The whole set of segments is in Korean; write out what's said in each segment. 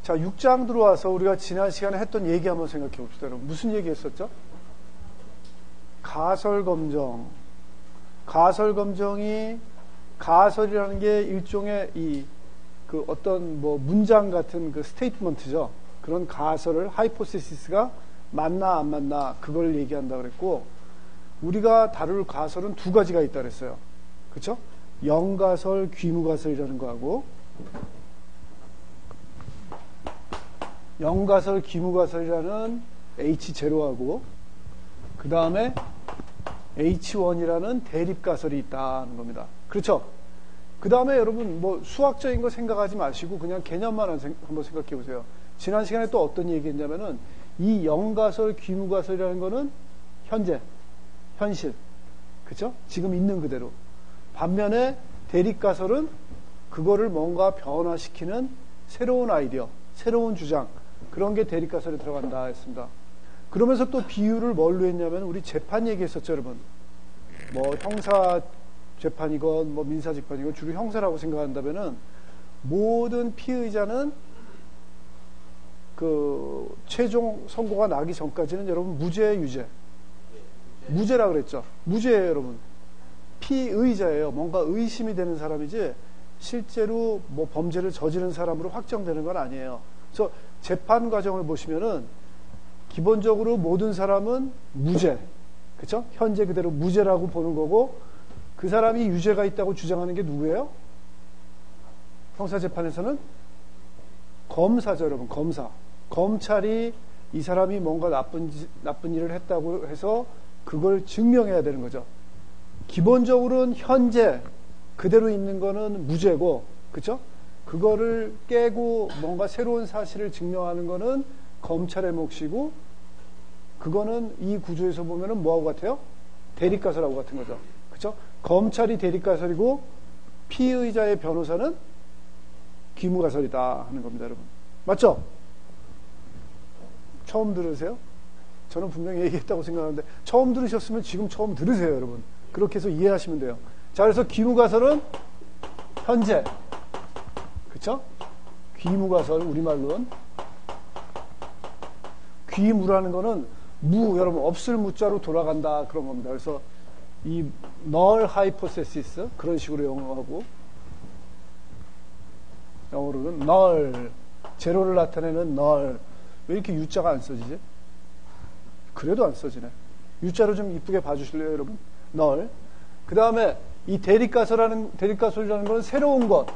자, 6장 들어와서 우리가 지난 시간에 했던 얘기 한번 생각해 봅시다. 여러분, 무슨 얘기 했었죠? 가설검정. 가설검정이, 가설이라는 게 일종의 그 어떤 문장 같은 그 스테이트먼트죠. 그런 가설을, 하이포테시스가 맞나 안 맞나, 그걸 얘기한다 그랬고, 우리가 다룰 가설은 두 가지가 있다 그랬어요. 그쵸? 영가설, 귀무가설이라는 거하고, 영가설, 귀무가설이라는 H0하고, 그 다음에 H1이라는 대립가설이 있다는 겁니다. 그렇죠? 그 다음에 여러분, 수학적인 거 생각하지 마시고, 그냥 개념만 한번 생각해 보세요. 지난 시간에 또 어떤 얘기 했냐면은, 이 영가설, 귀무가설이라는 거는 현재, 현실. 그쵸? 지금 있는 그대로. 반면에 대립가설은 그거를 뭔가 변화시키는 새로운 아이디어, 새로운 주장, 그런 게 대립가설에 들어간다 했습니다. 그러면서 또 비유를 뭘로 했냐면, 우리 재판 얘기했었죠, 여러분. 형사 재판이건, 민사 재판이건, 주로 형사라고 생각한다면은, 모든 피의자는 그 최종 선고가 나기 전까지는 여러분 무죄, 유죄. 무죄라 그랬죠. 무죄예요, 여러분. 피의자예요. 뭔가 의심이 되는 사람이지 실제로 범죄를 저지른 사람으로 확정되는 건 아니에요. 그래서 재판 과정을 보시면은 기본적으로 모든 사람은 무죄, 그렇죠? 현재 그대로 무죄라고 보는 거고, 그 사람이 유죄가 있다고 주장하는 게 누구예요? 형사 재판에서는 검사죠, 여러분. 검사. 검찰이 이 사람이 뭔가 나쁜 일을 했다고 해서 그걸 증명해야 되는 거죠. 기본적으로는 현재 그대로 있는 거는 무죄고, 그쵸? 그거를 깨고 뭔가 새로운 사실을 증명하는 거는 검찰의 몫이고, 그거는 이 구조에서 보면은 뭐하고 같아요? 대립가설하고 같은 거죠. 그쵸? 검찰이 대립가설이고, 피의자의 변호사는 귀무가설이다 하는 겁니다, 여러분. 맞죠? 처음 들으세요? 저는 분명히 얘기했다고 생각하는데, 처음 들으셨으면 지금 처음 들으세요, 여러분. 그렇게 해서 이해하시면 돼요. 자, 그래서 귀무가설은 현재, 그쵸? 귀무가설, 우리말로는. 귀무라는 거는 여러분, 없을 무자로 돌아간다, 그런 겁니다. 그래서 이 null hypothesis, 그런 식으로 영어하고, 영어로는 null, 제로를 나타내는 null. 왜 이렇게 U자가 안 써지지? 그래도 안 써지네. U자로 좀 이쁘게 봐주실래요, 여러분? null. 그 다음에 이 대립가설이라는 것은 새로운 것.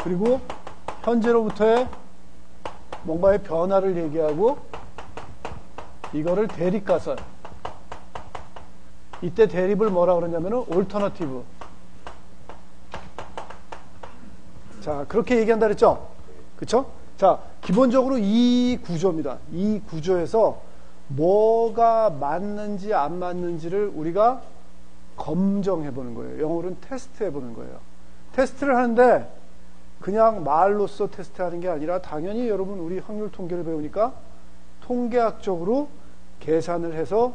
그리고 현재로부터의 뭔가의 변화를 얘기하고, 이거를 대립가설. 이때 대립을 뭐라 그러냐면은 alternative. 자, 그렇게 얘기한다 그랬죠? 그쵸? 자, 기본적으로 이 구조입니다. 이 구조에서 뭐가 맞는지 안 맞는지를 우리가 검정해 보는 거예요. 영어로는 테스트해 보는 거예요. 테스트를 하는데 그냥 말로써 테스트하는 게 아니라, 당연히 여러분 우리 확률 통계를 배우니까 통계학적으로 계산을 해서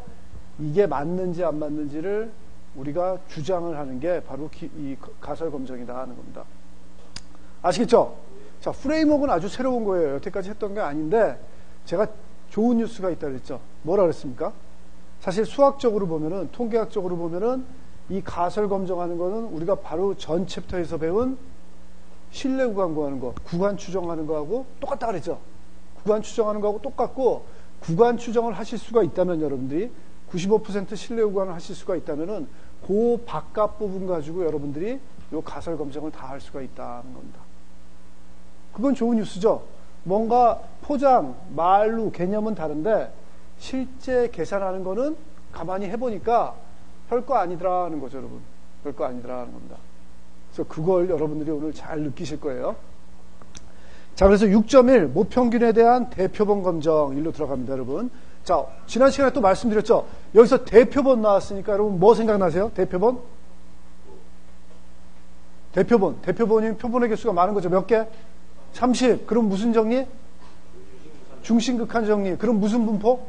이게 맞는지 안 맞는지를 우리가 주장을 하는 게 바로 이 가설 검정이다 하는 겁니다. 아시겠죠? 자, 프레임워크는 아주 새로운 거예요. 여태까지 했던 게 아닌데, 제가 좋은 뉴스가 있다 그랬죠. 뭐라 그랬습니까? 사실 수학적으로 보면은, 통계학적으로 보면은 이 가설 검정하는 거는 우리가 바로 전 챕터에서 배운 신뢰 구간 구하는 거, 구간 추정하는 거하고 똑같다 그랬죠. 구간 추정하는 거하고 똑같고, 구간 추정을 하실 수가 있다면, 여러분들이 95% 신뢰 구간을 하실 수가 있다면은 그 바깥 부분 가지고 여러분들이 요 가설 검정을 다 할 수가 있다는 겁니다. 그건 좋은 뉴스죠. 뭔가 포장, 말로 개념은 다른데 실제 계산하는 거는 가만히 해보니까 별거 아니더라는 거죠, 여러분. 별거 아니더라는 겁니다. 그래서 그걸 여러분들이 오늘 잘 느끼실 거예요. 자, 그래서 6.1 모평균에 대한 대표본 검정 일로 들어갑니다, 여러분. 자, 지난 시간에 또 말씀드렸죠. 여기서 대표본 나왔으니까 여러분 뭐 생각나세요? 대표본? 대표본이면 표본의 개수가 많은 거죠. 몇 개? 30. 그럼 무슨 정리? 중심극한 정리. 그럼 무슨 분포?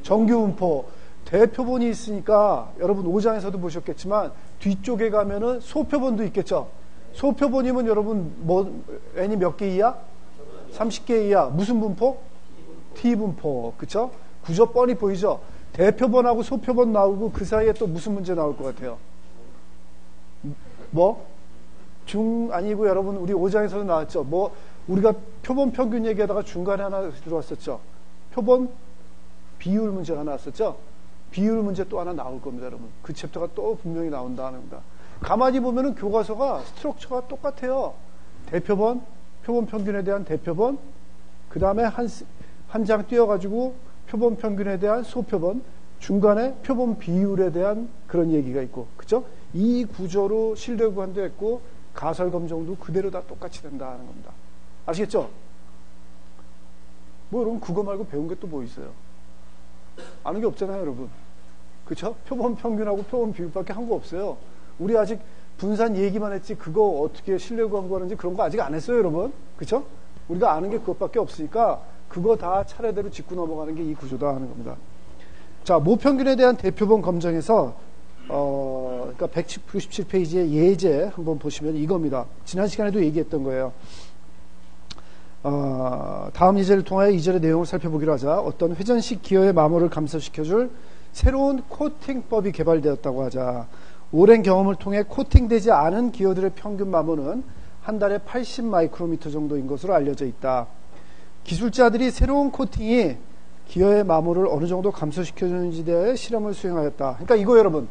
정규 분포. 대표본이 있으니까 여러분 5장에서도 보셨겠지만 뒤쪽에 가면은 소표본도 있겠죠. 소표본이면 여러분 n이 몇 개 이하? 30개 이하. 무슨 분포? T분포. 그쵸? 구조 뻔히 보이죠? 대표본하고 소표본 나오고 그 사이에 또 무슨 문제 나올 것 같아요? 아니고 여러분 우리 5장에서도 나왔죠? 우리가 표본 평균 얘기하다가 중간에 하나 들어왔었죠? 표본 비율 문제가 나왔었죠? 비율 문제 또 하나 나올 겁니다, 여러분. 그 챕터가 또 분명히 나온다는 겁니다. 가만히 보면은 교과서가 스트럭처가 똑같아요. 대표본, 표본 평균에 대한 대표본, 그 다음에 한 장 띄어가지고 표본 평균에 대한 소표본, 중간에 표본 비율에 대한 그런 얘기가 있고, 그죠? 이 구조로 신뢰 구간도 했고, 가설 검정도 그대로 다 똑같이 된다는 겁니다. 아시겠죠? 여러분, 그거 말고 배운 게 또 뭐 있어요? 아는 게 없잖아요, 여러분. 그쵸? 표본 평균하고 표본 비율밖에 한 거 없어요. 우리 아직 분산 얘기만 했지, 그거 어떻게 신뢰 구하는지 그런 거 아직 안 했어요, 여러분. 그쵸? 우리가 아는 게 그것밖에 없으니까, 그거 다 차례대로 짚고 넘어가는 게 이 구조다 하는 겁니다. 자, 모평균에 대한 대표본 검정에서, 그러니까 197페이지의 예제 한번 보시면 이겁니다. 지난 시간에도 얘기했던 거예요. 다음 예제를 통하여 이절의 내용을 살펴보기로 하자. 어떤 회전식 기어의 마모를 감소시켜줄 새로운 코팅법이 개발되었다고 하자. 오랜 경험을 통해 코팅되지 않은 기어들의 평균 마모는 한 달에 80 마이크로미터 정도인 것으로 알려져 있다. 기술자들이 새로운 코팅이 기어의 마모를 어느 정도 감소시켜주는지에 대해 실험을 수행하였다. 그러니까 이거 여러분,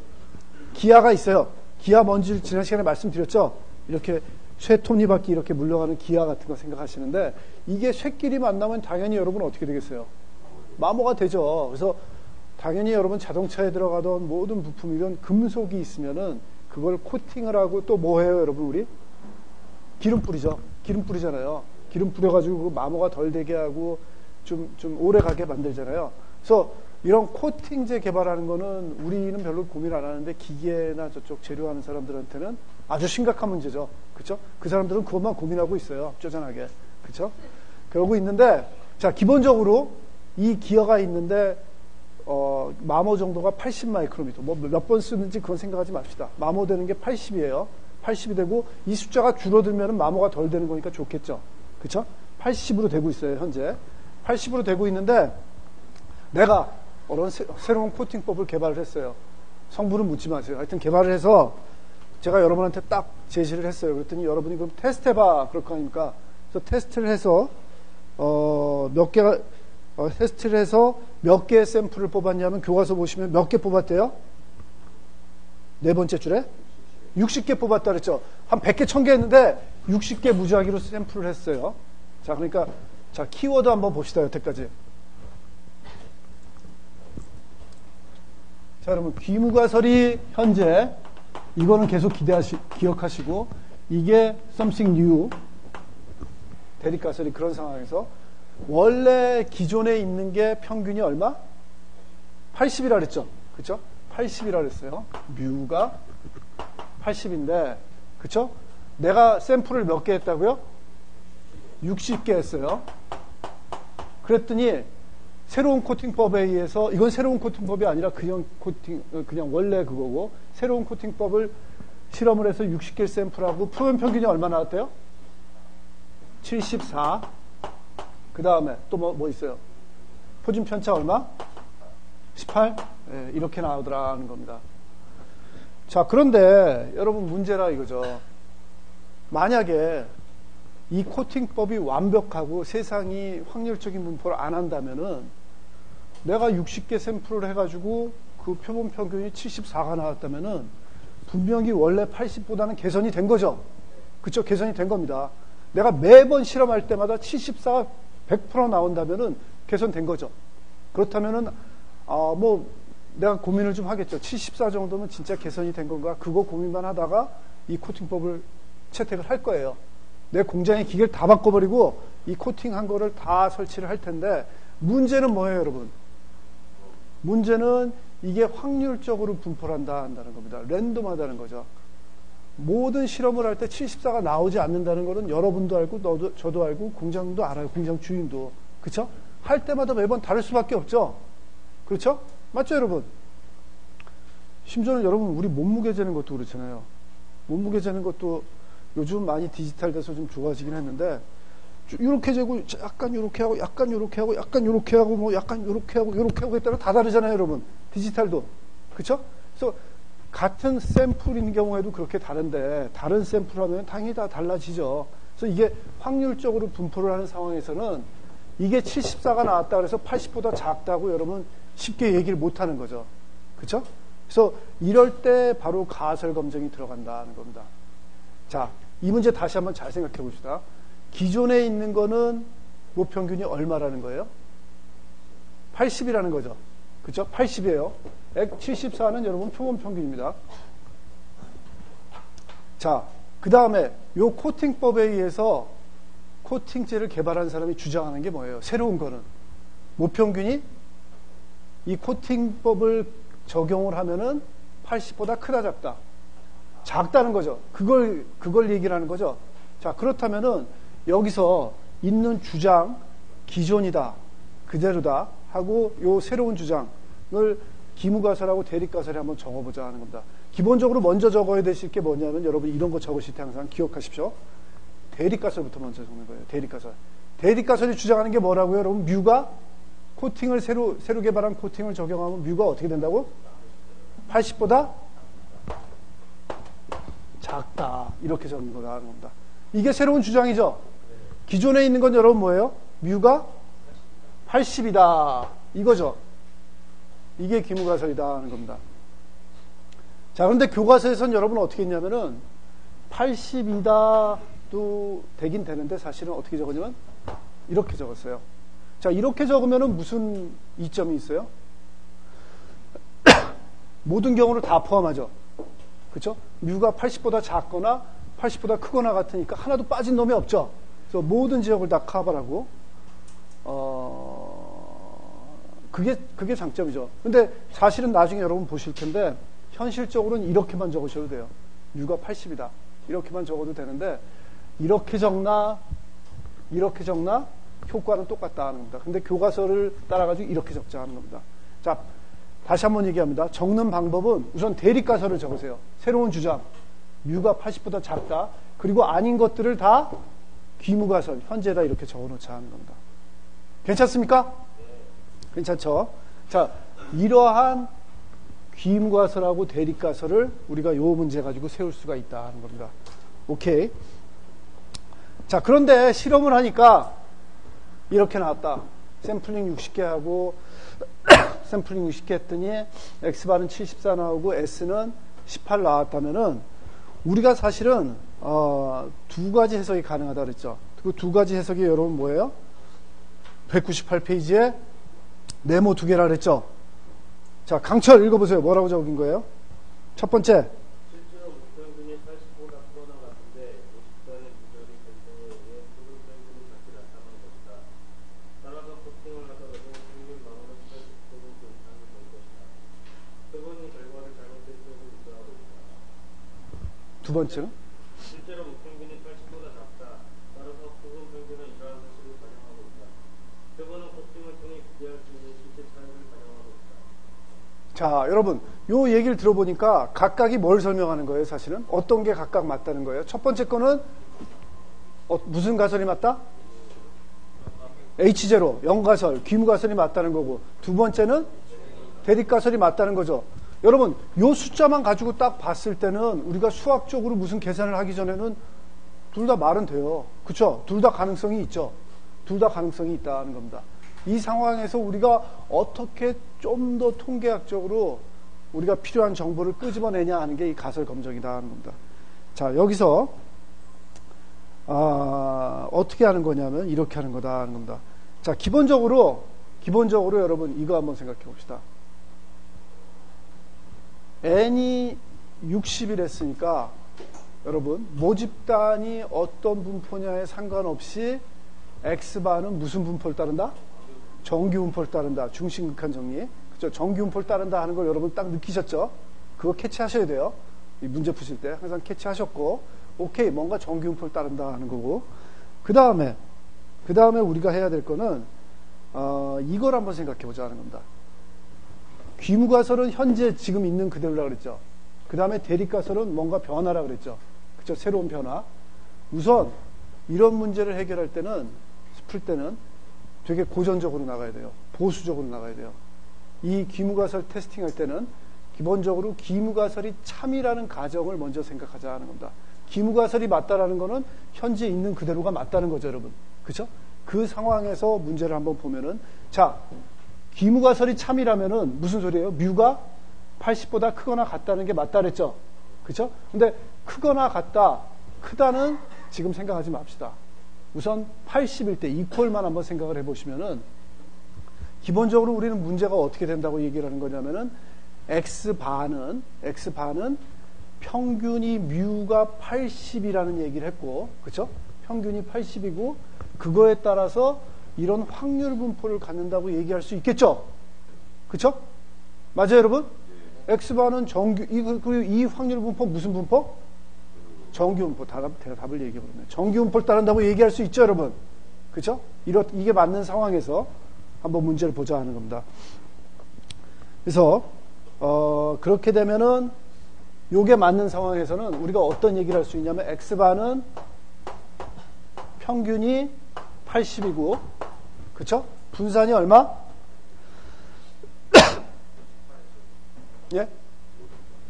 기아가 있어요. 기아 뭔지 지난 시간에 말씀드렸죠? 이렇게 쇠 톱니바퀴 이렇게 물러가는 기아 같은 거 생각하시는데, 이게 쇠끼리 만나면 당연히 여러분 어떻게 되겠어요? 마모가 되죠. 그래서 당연히 여러분 자동차에 들어가던 모든 부품이든 금속이 있으면은 그걸 코팅을 하고 또 뭐 해요, 여러분? 우리? 기름 뿌리죠. 기름 뿌리잖아요. 기름 뿌려가지고 그 마모가 덜 되게 하고 좀 오래 가게 만들잖아요. 그래서 이런 코팅제 개발하는 거는 우리는 별로 고민 안 하는데 기계나 저쪽 재료하는 사람들한테는 아주 심각한 문제죠. 그쵸? 그 사람들은 그것만 고민하고 있어요. 쪼잔하게. 그쵸? 그러고 있는데, 자, 기본적으로 이 기어가 있는데, 마모 정도가 80 마이크로미터. 몇 번 쓰는지 그건 생각하지 맙시다. 마모 되는 게 80이에요. 80이 되고, 이 숫자가 줄어들면 마모가 덜 되는 거니까 좋겠죠. 그쵸? 80으로 되고 있어요, 현재. 80으로 되고 있는데, 내가 새로운 코팅법을 개발을 했어요. 성분은 묻지 마세요. 하여튼 개발을 해서 제가 여러분한테 딱 제시를 했어요. 그랬더니 여러분이 그럼 테스트 해봐. 그럴 거 아닙니까? 그래서 테스트를 해서, 테스트를 해서 몇 개의 샘플을 뽑았냐면 교과서 보시면 몇 개 뽑았대요? 네 번째 줄에? 60개 뽑았다 그랬죠? 한 100개, 1000개 했는데 60개 무작위로 샘플을 했어요. 자, 그러니까, 자, 키워드 한번 봅시다, 여태까지. 자, 여러분, 귀무가설이 현재, 이거는 계속 기억하시고, 이게 something new, 대립가설이 그런 상황에서, 원래 기존에 있는 게 평균이 얼마? 80이라 그랬죠? 그쵸? 80이라 그랬어요. 뮤가 80인데, 그쵸? 내가 샘플을 몇 개 했다고요? 60개 했어요. 그랬더니, 새로운 코팅법에 의해서, 이건 새로운 코팅법이 아니라 그냥 원래 그거고, 새로운 코팅법을 실험을 해서 60개 샘플하고, 표본 평균이 얼마 나왔대요? 74. 그 다음에 또 뭐 있어요? 표준 편차 얼마? 18? 네, 이렇게 나오더라는 겁니다. 자, 그런데 여러분 문제라 이거죠. 만약에 이 코팅법이 완벽하고 세상이 확률적인 분포를 안 한다면은 내가 60개 샘플을 해가지고 그 표본 평균이 74가 나왔다면은 분명히 원래 80보다는 개선이 된 거죠. 그쵸? 개선이 된 겁니다. 내가 매번 실험할 때마다 74가 100% 나온다면은 개선된 거죠. 그렇다면은, 내가 고민을 좀 하겠죠. 74 정도면 진짜 개선이 된 건가? 그거 고민만 하다가 이 코팅법을 채택을 할 거예요. 내 공장의 기계를 다 바꿔버리고 이 코팅한 거를 다 설치를 할 텐데, 문제는 뭐예요, 여러분? 문제는 이게 확률적으로 분포를 한다는 겁니다. 랜덤하다는 거죠. 모든 실험을 할 때 74가 나오지 않는다는 거는 여러분도 알고 저도 알고 공장도 알아요. 공장 주인도. 그렇죠? 할 때마다 매번 다를 수밖에 없죠. 그렇죠? 맞죠, 여러분? 심지어는 여러분 우리 몸무게 재는 것도 그렇잖아요. 몸무게 재는 것도 요즘 많이 디지털 돼서 좀 좋아지긴 했는데, 이렇게 재고, 약간 이렇게 하고, 약간 이렇게 하고, 약간 이렇게 하고, 뭐 약간 이렇게 하고, 이렇게 하고 했다가 다 다르잖아요, 여러분. 디지털도. 그쵸? 그래서 같은 샘플인 경우에도 그렇게 다른데, 다른 샘플 하면 당연히 다 달라지죠. 그래서 이게 확률적으로 분포를 하는 상황에서는 이게 74가 나왔다 그래서 80보다 작다고 여러분 쉽게 얘기를 못 하는 거죠. 그쵸? 그래서 이럴 때 바로 가설 검증이 들어간다는 겁니다. 자, 이 문제 다시 한번 잘 생각해 봅시다. 기존에 있는 거는 모평균이 얼마라는 거예요? 80이라는 거죠. 그쵸? 80이에요. 74는 여러분 표본 평균입니다. 자, 그 다음에 요 코팅법에 의해서 코팅제를 개발한 사람이 주장하는 게 뭐예요? 새로운 거는 모평균이 이 코팅법을 적용을 하면은 80보다 크다 작다? 작다는 거죠. 그걸 얘기를 하는 거죠. 자, 그렇다면은 여기서 있는 주장 기존이다, 그대로다 하고 요 새로운 주장을 기무가설하고 대립가설에 한번 적어보자 하는 겁니다. 기본적으로 먼저 적어야 되실 게 뭐냐면 여러분 이런 거 적으실 때 항상 기억하십시오. 대립가설부터 먼저 적는 거예요. 대립가설. 대립가설이 주장하는 게 뭐라고요? 여러분 뮤가 코팅을 새로 개발한 코팅을 적용하면 뮤가 어떻게 된다고? 80보다 작다. 이렇게 적는 거다 하는 겁니다. 이게 새로운 주장이죠. 기존에 있는 건 여러분 뭐예요? 뮤가 80이다. 이거죠. 이게 기무가설이다 하는 겁니다. 자, 그런데 교과서에서는 여러분 어떻게 했냐면은 82다도 되긴 되는데 사실은 어떻게 적었냐면 이렇게 적었어요. 자, 이렇게 적으면은 무슨 이점이 있어요? 모든 경우를 다 포함하죠. 그렇죠? 뮤가 80보다 작거나 80보다 크거나 같으니까 하나도 빠진 놈이 없죠. 그래서 모든 지역을 다 커버하고 그게 장점이죠. 근데 사실은 나중에 여러분 보실 텐데 현실적으로는 이렇게만 적으셔도 돼요. 뮤가 80이다. 이렇게만 적어도 되는데 이렇게 적나 효과는 똑같다 하는 겁니다. 근데 교과서를 따라가지고 이렇게 적자 하는 겁니다. 자, 다시 한번 얘기합니다. 적는 방법은 우선 대립가설을 적으세요. 새로운 주장. 뮤가 80보다 작다. 그리고 아닌 것들을 다 귀무가설, 현재다 이렇게 적어놓자 하는 겁니다. 괜찮습니까? 괜찮죠? 자, 이러한 귀무가설하고 대립가설을 우리가 요 문제 가지고 세울 수가 있다 하는 겁니다. 오케이. 자, 그런데 실험을 하니까 이렇게 나왔다. 샘플링 60개 하고 샘플링 60개 했더니 X바는 74 나오고 S는 18 나왔다면은 우리가 사실은 두 가지 해석이 가능하다 그랬죠. 그 두 가지 해석이 여러분 뭐예요? 198페이지에 네모 두 개라 그랬죠. 자, 강철 읽어보세요. 뭐라고 적은 거예요? 첫 번째. 실제로 목평균이 80보다 크거나 같은데 54의 구절이 결정에 의해 표본 평균이 같이 나타난 것이다. 따라서 코팅을 하더라도 평균 망원은 80% 이상이 될 것이다. 표본이 결과를 잘못된 쪽으로 유도하고 있다. 두 번째는? 실제로 목평균이 80보다 작다. 따라서 표본 평균은 이러한 사실을 반영하고 있다. 표본은 코팅을 통해 기대할 수 있는 실제 차이를 반영하고 있다. 자, 여러분, 요 얘기를 들어보니까 각각이 뭘 설명하는 거예요, 사실은? 어떤 게 각각 맞다는 거예요? 첫 번째 거는, 무슨 가설이 맞다? H0, 영가설, 귀무가설이 맞다는 거고, 두 번째는 대립가설이 맞다는 거죠. 여러분, 요 숫자만 가지고 딱 봤을 때는 우리가 수학적으로 무슨 계산을 하기 전에는 둘 다 말은 돼요. 그쵸? 둘 다 가능성이 있죠. 둘 다 가능성이 있다는 겁니다. 이 상황에서 우리가 어떻게 좀 더 통계학적으로 우리가 필요한 정보를 끄집어내냐 하는 게 이 가설 검증이다 하는 겁니다. 자, 여기서 어떻게 하는 거냐면 이렇게 하는 거다 하는 겁니다. 자, 기본적으로 여러분 이거 한번 생각해 봅시다. n이 60이랬으니까 여러분 모집단이 어떤 분포냐에 상관없이 x바는 무슨 분포를 따른다? 정규 분포를 따른다. 중심극한 정리. 그죠? 정규 분포를 따른다 하는 걸 여러분 딱 느끼셨죠? 그거 캐치하셔야 돼요. 이 문제 푸실 때 항상 캐치하셨고, 오케이, 뭔가 정규 분포를 따른다 하는 거고. 그 다음에 우리가 해야 될 거는 이걸 한번 생각해 보자 하는 겁니다. 귀무가설은 현재 지금 있는 그대로라 그랬죠. 그 다음에 대립가설은 뭔가 변화라 그랬죠. 그죠? 새로운 변화. 우선 이런 문제를 해결할 때는, 풀 때는 되게 고전적으로 나가야 돼요. 보수적으로 나가야 돼요. 이 기무가설 테스팅할 때는 기본적으로 기무가설이 참이라는 가정을 먼저 생각하자 하는 겁니다. 기무가설이 맞다라는 거는 현재 있는 그대로가 맞다는 거죠, 여러분. 그렇죠? 그 상황에서 문제를 한번 보면은, 자, 기무가설이 참이라면은 무슨 소리예요? 뮤가 80보다 크거나 같다는 게 맞다 그랬죠? 그렇죠? 근데 크거나 같다, 크다는 지금 생각하지 맙시다. 우선 80일 때 이퀄만 한번 생각을 해보시면은, 기본적으로 우리는 문제가 어떻게 된다고 얘기를 하는 거냐면은, X바는 평균이 뮤가 80이라는 얘기를 했고, 그쵸? 평균이 80이고, 그거에 따라서 이런 확률 분포를 갖는다고 얘기할 수 있겠죠? 그쵸? 맞아요, 여러분? X바는 정규, 그리고 이 확률 분포 무슨 분포? 정규 분포. 제가 답을 얘기해버렸네. 정규 분포를 따른다고 얘기할 수 있죠, 여러분? 그쵸? 이게 맞는 상황에서 한번 문제를 보자 하는 겁니다. 그래서, 그렇게 되면은, 요게 맞는 상황에서는 우리가 어떤 얘기를 할 수 있냐면, X바는 평균이 80이고, 그쵸? 분산이 얼마? 예?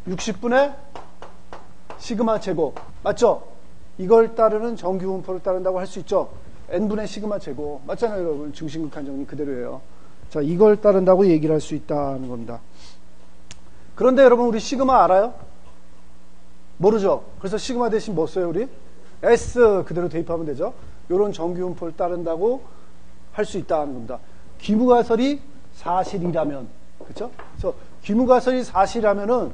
60분의 시그마 제곱. 맞죠? 이걸 따르는 정규 분포를 따른다고 할 수 있죠? n분의 시그마 제곱. 맞잖아요, 여러분. 중심극한 정리 그대로예요. 자, 이걸 따른다고 얘기를 할 수 있다는 겁니다. 그런데 여러분, 우리 시그마 알아요? 모르죠? 그래서 시그마 대신 뭐 써요, 우리? S 그대로 대입하면 되죠? 요런 정규 분포를 따른다고 할 수 있다는 겁니다. 기무가설이 사실이라면, 그쵸? 그래서 기무가설이 사실이라면은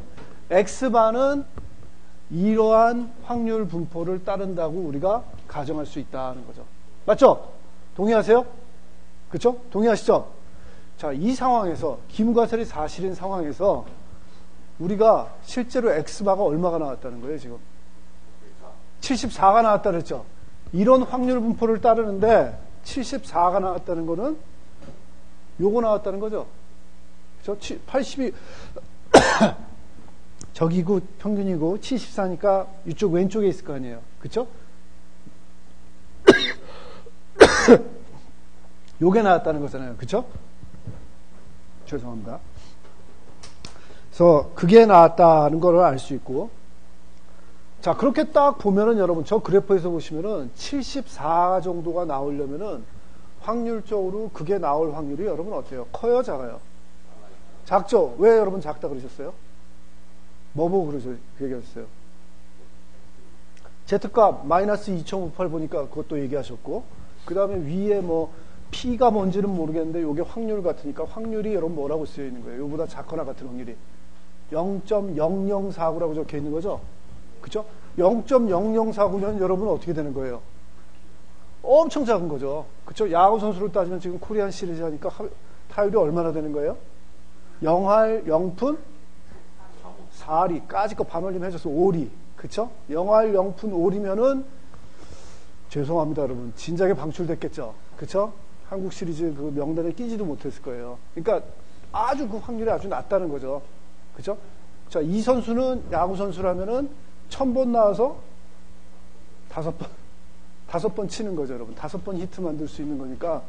X바는 이러한 확률 분포를 따른다고 우리가 가정할 수 있다는 거죠. 맞죠? 동의하세요? 그쵸? 동의하시죠? 자, 이 상황에서, 기무가설이 사실인 상황에서 우리가 실제로 X바가 얼마가 나왔다는 거예요, 지금? 74가 나왔다 그랬죠? 이런 확률 분포를 따르는데 74가 나왔다는 거는 요거 나왔다는 거죠. 그쵸? 80이 저기고 평균이고 74니까 이쪽 왼쪽에 있을 거 아니에요. 그쵸? 요게 나왔다는 거잖아요. 그쵸? 죄송합니다. 그래서 그게 나왔다는 걸 알 수 있고, 자, 그렇게 딱 보면은 여러분, 저 그래프에서 보시면은 74 정도가 나오려면은 확률적으로 그게 나올 확률이 여러분 어때요? 커요, 작아요? 작죠? 왜 여러분 작다 그러셨어요? 뭐 보고 그 얘기하셨어요? Z값 마이너스 2.58 보니까 그것도 얘기하셨고, 그 다음에 위에 뭐 P가 뭔지는 모르겠는데 요게 확률 같으니까 확률이 여러분 뭐라고 쓰여 있는 거예요? 요보다 작거나 같은 확률이 0.0049라고 적혀 있는 거죠? 그쵸? 0.0049면 여러분 어떻게 되는 거예요? 엄청 작은 거죠. 그쵸? 야구 선수로 따지면 지금 코리안 시리즈 하니까 타율이 얼마나 되는 거예요? 0할 0푼 4리. 까짓 거 반올림 해줘서 5리. 그쵸? 0할 0푼 5리면은 죄송합니다, 여러분. 진작에 방출됐겠죠? 그쵸? 한국 시리즈 그 명단에 끼지도 못했을 거예요. 그러니까 아주 그 확률이 아주 낮다는 거죠. 그쵸? 자, 이 선수는 야구 선수라면은 1000번 나와서 5번 치는 거죠, 여러분. 5번 히트 만들 수 있는 거니까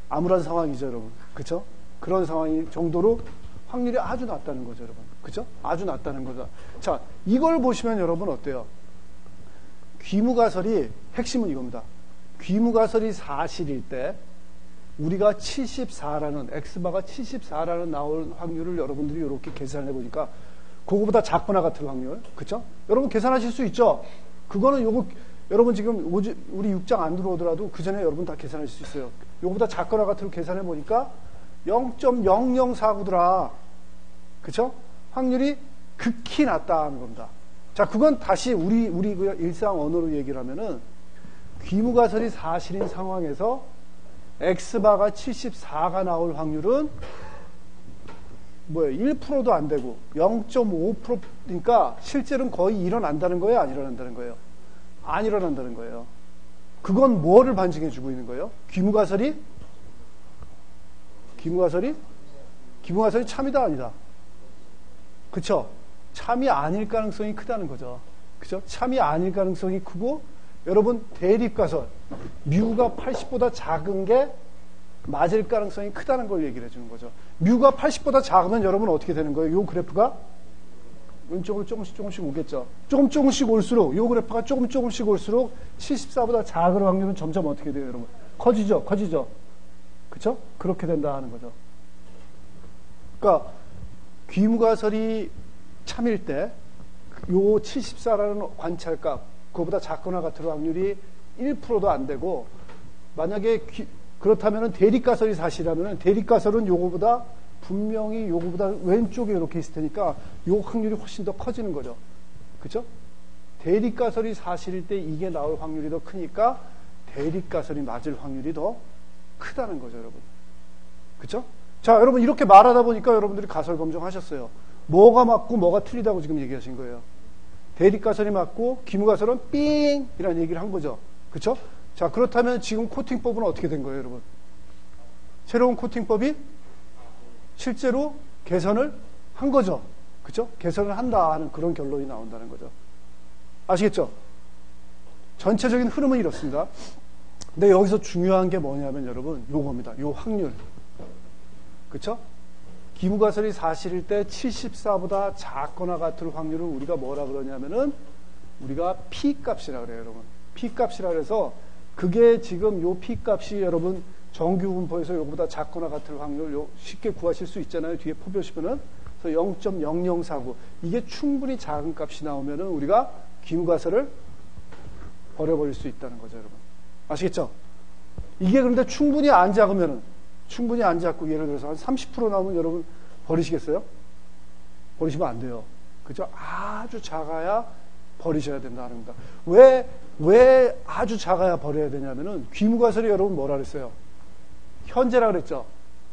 암울한 상황이죠, 여러분. 그쵸? 그런 상황이 정도로 확률이 아주 낮다는 거죠, 여러분. 그쵸? 아주 낮다는 거죠. 자, 이걸 보시면 여러분 어때요? 귀무가설이, 핵심은 이겁니다. 귀무가설이 사실일 때, 우리가 74라는, X바가 74라는 나올 확률을 여러분들이 이렇게 계산해 보니까, 그거보다 작거나 같은 확률. 그쵸? 여러분 계산하실 수 있죠? 그거는 요거, 여러분 지금 우리 6장 안 들어오더라도 그 전에 여러분 다 계산하실 수 있어요. 요거보다 작거나 같은 계산해 보니까 0.0049더라. 그쵸? 확률이 극히 낮다는 겁니다. 자, 그건 다시 우리 그 일상 언어로 얘기를 하면은 귀무가설이 사실인 상황에서 X바가 74가 나올 확률은 뭐예요? 1%도 안 되고 0.5%니까 실제로는 거의 일어난다는 거예요? 안 일어난다는 거예요? 안 일어난다는 거예요. 그건 뭐를 반증해 주고 있는 거예요? 귀무가설이 참이다 아니다? 그쵸? 참이 아닐 가능성이 크다는 거죠. 그쵸? 참이 아닐 가능성이 크고 여러분 대립가설 뮤가 80보다 작은 게 맞을 가능성이 크다는 걸 얘기를 해주는 거죠. 뮤가 80보다 작으면 여러분 어떻게 되는 거예요? 요 그래프가 왼쪽으로 조금씩 오겠죠. 조금씩 올수록 요 그래프가 조금씩 올수록 74보다 작을 확률은 점점 어떻게 돼요, 여러분? 커지죠. 그렇죠? 그렇게 된다 하는 거죠. 그러니까 귀무가설이 참일 때 요 74라는 관찰값 그거보다 작거나 같을 확률이 1%도 안 되고, 만약에 그렇다면은 대립가설이 사실이라면은 대립가설은 요거보다 분명히 요거보다 왼쪽에 이렇게 있을 테니까 요 확률이 훨씬 더 커지는 거죠. 그죠? 대립가설이 사실일 때 이게 나올 확률이 더 크니까 대립가설이 맞을 확률이 더 크다는 거죠, 여러분. 그죠? 자, 여러분 이렇게 말하다 보니까 여러분들이 가설 검증하셨어요. 뭐가 맞고 뭐가 틀리다고 지금 얘기하신 거예요. 대립가설이 맞고 기무가설은 삥! 이라는 얘기를 한 거죠. 그쵸? 자, 그렇다면 지금 코팅법은 어떻게 된 거예요, 여러분? 새로운 코팅법이 실제로 개선을 한 거죠. 그쵸? 개선을 한다 하는 그런 결론이 나온다는 거죠. 아시겠죠? 전체적인 흐름은 이렇습니다. 근데 여기서 중요한 게 뭐냐면 여러분, 요겁니다. 요 확률. 그쵸? 기무가설이 사실일 때 74보다 작거나 같을 확률을 우리가 뭐라 그러냐면은 우리가 P값이라 그래요, 여러분. P값이라 그래서 그게 지금 요 P값이 여러분 정규 분포에서 요거보다 작거나 같을 확률 요 쉽게 구하실 수 있잖아요. 뒤에 포 보시면은 그래서 0.0049 이게 충분히 작은 값이 나오면은 우리가 기무가설을 버려버릴 수 있다는 거죠, 여러분. 아시겠죠? 이게 그런데 충분히 안 작고 예를 들어서 한 30% 나오면 여러분 버리시겠어요? 버리시면 안 돼요. 그죠? 아주 작아야 버리셔야 된다는 겁니다. 왜 아주 작아야 버려야 되냐면은 귀무가설이 여러분 뭐라 그랬어요? 현재라 그랬죠?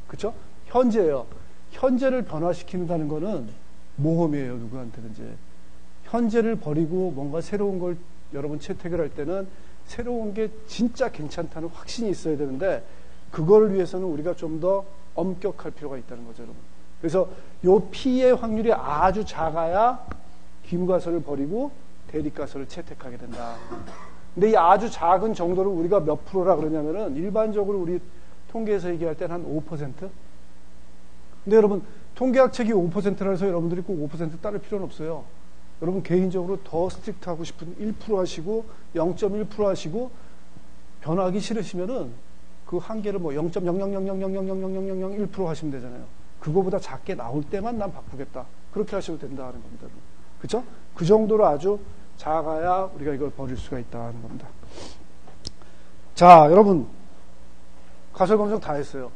그쵸? 현재예요. 현재를 변화시킨다는 거는 모험이에요, 누구한테든지. 현재를 버리고 뭔가 새로운 걸 여러분 채택을 할 때는 새로운 게 진짜 괜찮다는 확신이 있어야 되는데 그걸 위해서는 우리가 좀 더 엄격할 필요가 있다는 거죠, 여러분. 그래서 요 P의 확률이 아주 작아야 기무가설을 버리고 대립가설을 채택하게 된다. 근데 이 아주 작은 정도를 우리가 몇 프로라 그러냐면은 일반적으로 우리 통계에서 얘기할 때는 한 5%? 근데 여러분 통계학 책이 5%라 해서 여러분들이 꼭 5% 따를 필요는 없어요. 여러분 개인적으로 더 스트릭트 하고 싶은 1% 하시고 0.1% 하시고 변화하기 싫으시면은 그 한계를 뭐 0.00000000001% 하시면 되잖아요. 그거보다 작게 나올 때만 난 바꾸겠다. 그렇게 하셔도 된다는 겁니다. 그렇죠? 그 정도로 아주 작아야 우리가 이걸 버릴 수가 있다는 겁니다. 자, 여러분 가설 검증 다 했어요.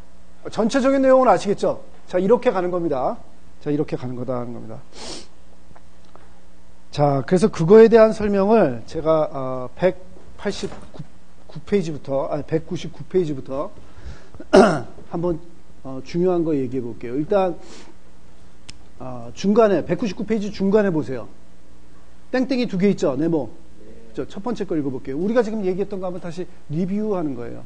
전체적인 내용은 아시겠죠? 자, 이렇게 가는 겁니다. 자, 이렇게 가는 거다 하는 겁니다. 자, 그래서 그거에 대한 설명을 제가 199페이지부터 한번 중요한 거 얘기해 볼게요. 일단 중간에 199페이지 중간에 보세요. 땡땡이 2개 있죠? 네모. 그렇죠? 첫 번째 거 읽어볼게요. 우리가 지금 얘기했던 거 한번 다시 리뷰하는 거예요.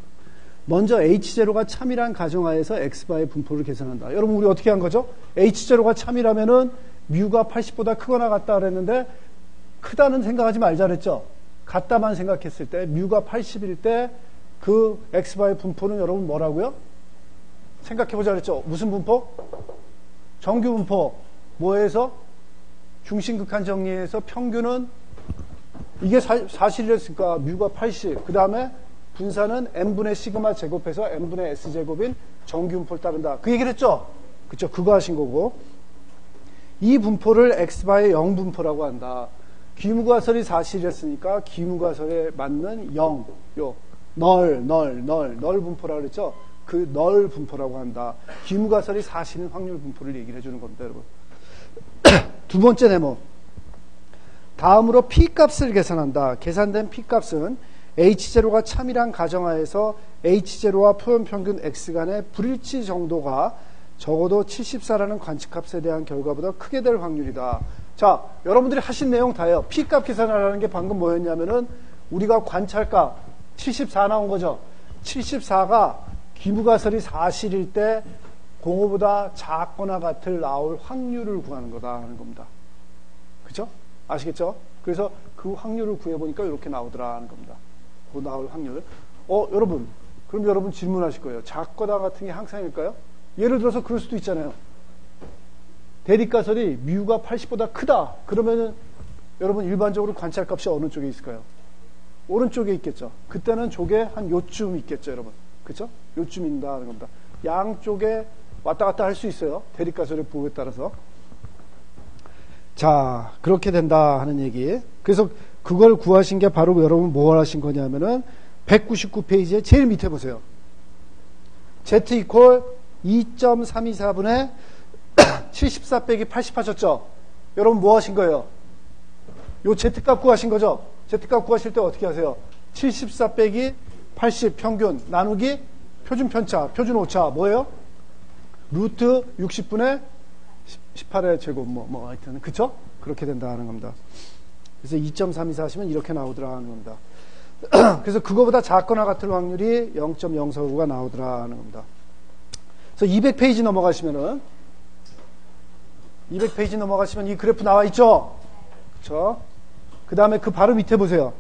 먼저 H0가 참이란 가정하에서 X바의 분포를 계산한다. 여러분 우리 어떻게 한 거죠? H0가 참이라면은 뮤가 80보다 크거나 같다 그랬는데 크다는 생각하지 말자 그랬죠? 같다만 생각했을 때 뮤가 80일 때 그 X바의 분포는 여러분 뭐라고요? 생각해보자 그랬죠? 무슨 분포? 정규 분포. 뭐에서? 중심극한 정리에서 평균은 이게 사실이었으니까 뮤가 80. 그 다음에 분산은 n분의 시그마 제곱해서 n분의 s 제곱인 정규 분포를 따른다. 그 얘기를 했죠? 그쵸? 그거 하신 거고. 이 분포를 x바의 0분포라고 한다. 귀무가설이 사실이었으니까 귀무가설에 맞는 0, 널 분포라고 그랬죠? 그 널 분포라고 한다. 귀무가설이 사실인 확률 분포를 얘기를 해주는 겁니다, 여러분. 두 번째 네모. 다음으로 P값을 계산한다. 계산된 P값은 H0가 참이란 가정하에서 H0와 표현평균 X 간의 불일치 정도가 적어도 74라는 관측값에 대한 결과보다 크게 될 확률이다. 자, 여러분들이 하신 내용 다예요. P값 계산하라는 게 방금 뭐였냐면은 우리가 관찰값 74 나온 거죠. 74가 귀무가설이 사실일 때 공호보다 작거나 같을 나올 확률을 구하는 거다 하는 겁니다. 그죠? 아시겠죠? 그래서 그 확률을 구해보니까 이렇게 나오더라 하는 겁니다. 그 나올 확률. 여러분, 그럼 여러분 질문하실 거예요. 작거나 같은 게 항상일까요? 예를 들어서 그럴 수도 있잖아요. 대립가설이 뮤가 80보다 크다. 그러면은 여러분 일반적으로 관찰값이 어느 쪽에 있을까요? 오른쪽에 있겠죠. 그때는 쪽에 한 요쯤 있겠죠, 여러분. 그쵸? 요쯤 있다 하는 겁니다. 양쪽에 왔다 갔다 할 수 있어요. 대립가설의 부호에 따라서. 자, 그렇게 된다 하는 얘기. 그래서 그걸 구하신 게 바로 여러분 뭘 하신 거냐면은 199페이지에 제일 밑에 보세요. Z 이퀄 2.324분의 74 빼기 80 하셨죠? 여러분 뭐 하신 거예요? 요 Z값 구하신 거죠? Z값 구하실 때 어떻게 하세요? 74 빼기 80 평균 나누기 표준 편차, 표준 오차 뭐예요? 루트 60분의 18의 제곱 뭐 하여튼 그쵸? 그렇게 된다는 겁니다. 그래서 2.324 하시면 이렇게 나오더라 하는 겁니다. 그래서 그거보다 작거나 같을 확률이 0.049가 나오더라 하는 겁니다. 그래서 200페이지 넘어가시면은 200페이지 넘어가시면 이 그래프 나와 있죠? 그쵸? 그 다음에 그 바로 밑에 보세요.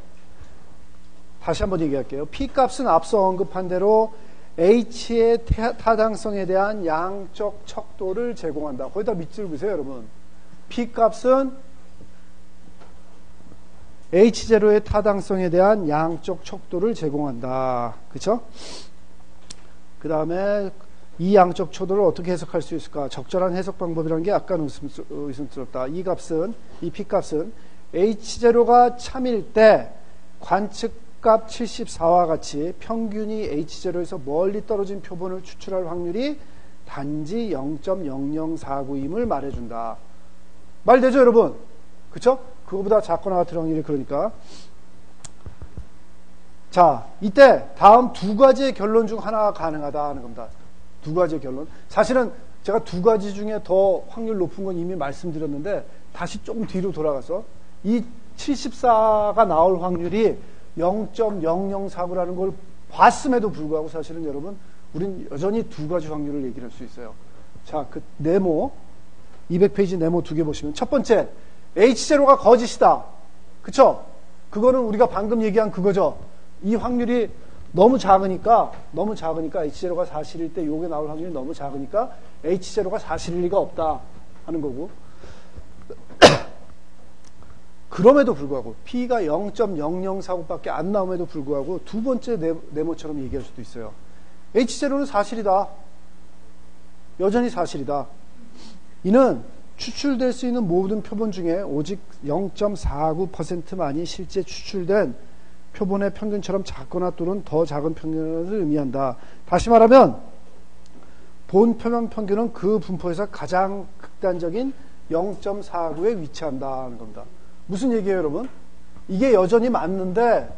다시 한번 얘기할게요. P값은 앞서 언급한 대로 H의 타당성에 대한 양적 척도를 제공한다. 거기다 밑줄 보세요, 여러분. P값은 H0의 타당성에 대한 양적 척도를 제공한다. 그쵸? 그 다음에 이 양적 척도를 어떻게 해석할 수 있을까? 적절한 해석 방법이라는 게 약간 의심스럽다. 이 P값은 H0가 참일 때 관측값 74와 같이 평균이 H0에서 멀리 떨어진 표본을 추출할 확률이 단지 0.0049임을 말해준다. 말되죠, 여러분? 그쵸? 그거보다 작거나 같은 확률이 그러니까. 자, 이때 다음 두 가지의 결론 중 하나가 가능하다 하는 겁니다. 두 가지의 결론. 사실은 제가 두 가지 중에 더 확률 높은 건 이미 말씀드렸는데 다시 조금 뒤로 돌아가서 이 74가 나올 확률이 0.0049라는 걸 봤음에도 불구하고 사실은 여러분 우린 여전히 두 가지 확률을 얘기할 수 있어요. 자, 그 네모 200페이지 네모 두 개 보시면 첫 번째 H0가 거짓이다. 그쵸? 그거는 우리가 방금 얘기한 그거죠. 이 확률이 너무 작으니까 H0가 사실일 때 요게 나올 확률이 너무 작으니까 H0가 사실일 리가 없다 하는 거고 그럼에도 불구하고 P가 0.0049밖에 안 나옴에도 불구하고 두 번째 네모처럼 얘기할 수도 있어요. H0는 사실이다. 여전히 사실이다. 이는 추출될 수 있는 모든 표본 중에 오직 0.49%만이 실제 추출된 표본의 평균처럼 작거나 또는 더 작은 평균을 의미한다. 다시 말하면 본 표면 평균은 그 분포에서 가장 극단적인 0.49에 위치한다는 겁니다. 무슨 얘기예요, 여러분? 이게 여전히 맞는데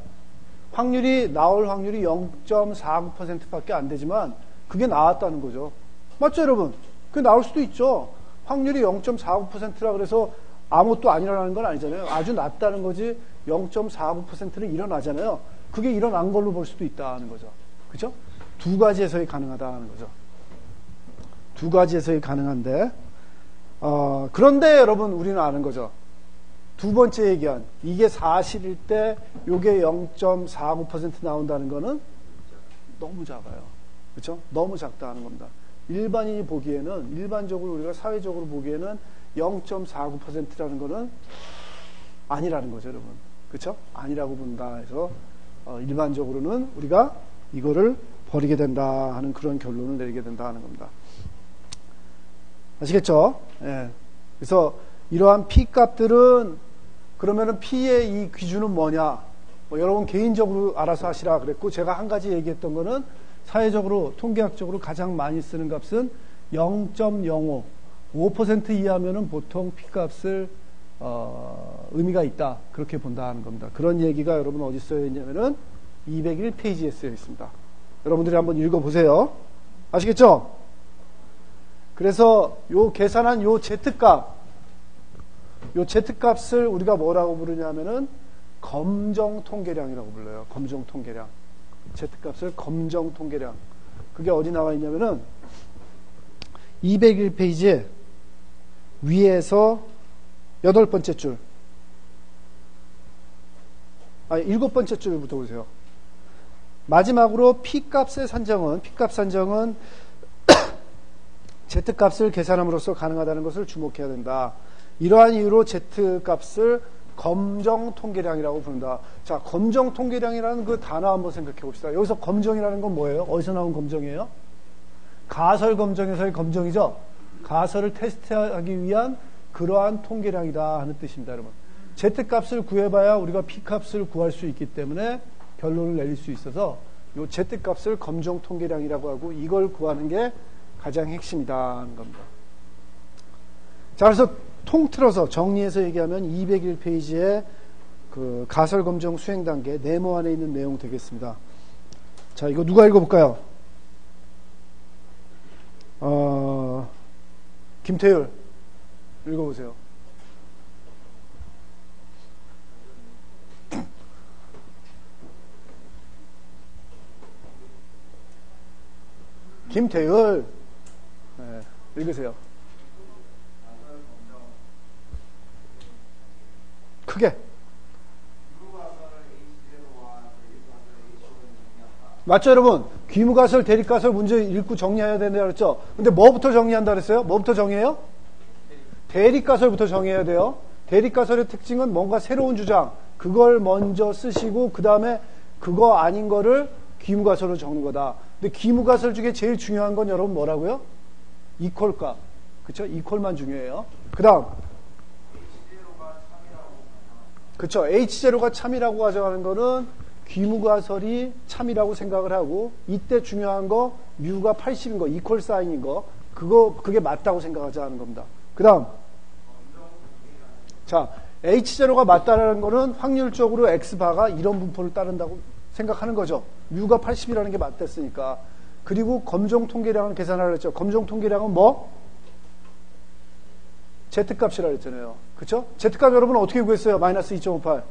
확률이 나올 확률이 0.49%밖에 안 되지만 그게 나왔다는 거죠. 맞죠, 여러분? 그게 나올 수도 있죠. 확률이 0.49%라 그래서 아무것도 안 일어나는 건 아니잖아요. 아주 낮다는 거지 0.49%는 일어나잖아요. 그게 일어난 걸로 볼 수도 있다는 거죠. 그죠? 두 가지 해석이 가능하다는 거죠. 두 가지 해석이 가능한데 그런데 여러분 우리는 아는 거죠. 두 번째 얘기한 이게 사실일 때 요게 0.49% 나온다는 거는 너무 작아요. 그렇죠? 너무 작다는 겁니다. 일반인이 보기에는 일반적으로 우리가 사회적으로 보기에는 0.49%라는 거는 아니라는 거죠, 여러분. 그렇죠? 아니라고 본다 해서 일반적으로는 우리가 이거를 버리게 된다 하는 그런 결론을 내리게 된다 하는 겁니다. 아시겠죠? 예. 그래서 이러한 P 값들은 그러면은 P의 이 기준은 뭐냐? 여러분 개인적으로 알아서 하시라 그랬고 제가 한 가지 얘기했던 거는 사회적으로 통계학적으로 가장 많이 쓰는 값은 0.05 5% 이하면은 보통 P값을 의미가 있다 그렇게 본다 하는 겁니다. 그런 얘기가 여러분 어디 써여 있냐면은 201페이지에 쓰여 있습니다. 여러분들이 한번 읽어보세요. 아시겠죠? 그래서 요 계산한 요 Z값을 우리가 뭐라고 부르냐면은 검정통계량이라고 불러요. 검정통계량. Z값을 검정통계량. 그게 어디 나와 있냐면은 201페이지에 위에서 8번째 줄. 일곱 번째 줄부터 보세요. 마지막으로 P값의 산정은, P값 산정은 Z값을 계산함으로써 가능하다는 것을 주목해야 된다. 이러한 이유로 Z값을 검정 통계량이라고 부른다. 자, 검정 통계량이라는 그 단어 한번 생각해 봅시다. 여기서 검정이라는 건 뭐예요? 어디서 나온 검정이에요? 가설 검정에서의 검정이죠? 가설을 테스트하기 위한 그러한 통계량이다 하는 뜻입니다, 여러분. Z값을 구해봐야 우리가 P값을 구할 수 있기 때문에 결론을 내릴 수 있어서 이 Z값을 검정 통계량이라고 하고 이걸 구하는 게 가장 핵심이다 하는 겁니다. 자, 그래서 통틀어서 정리해서 얘기하면 201페이지의 그 가설 검정 수행 단계 네모 안에 있는 내용 되겠습니다. 자, 이거 누가 읽어볼까요? 김태율 읽어보세요. 김태율, 네, 읽으세요. 크게. 맞죠, 여러분? 귀무가설, 대립가설 문제 읽고 정리해야 된다 그랬죠? 근데 뭐부터 정리한다 그랬어요? 뭐부터 정리해요? 대립가설부터 정리해야 돼요. 대립가설의 특징은 뭔가 새로운 주장, 그걸 먼저 쓰시고, 그 다음에 그거 아닌 거를 귀무가설로 적는 거다. 근데 귀무가설 중에 제일 중요한 건 여러분 뭐라고요? 이퀄값. 그쵸? 이퀄만 중요해요. 그 다음. 그쵸? H0가 참이라고 가져가는 거는 귀무가설이 참이라고 생각을 하고, 이때 중요한 거, 뮤가 80인 거, 이퀄 사인인 거, 그게 맞다고 생각하자는 겁니다. 그 다음. 자, H0가 맞다라는 거는 확률적으로 X바가 이런 분포를 따른다고 생각하는 거죠. 뮤가 80이라는 게 맞댔으니까. 그리고 검정 통계량을 계산하라 했죠. 검정 통계량은 뭐? Z값이라 했잖아요. 그쵸? Z값 여러분 어떻게 구했어요? 마이너스 2.58.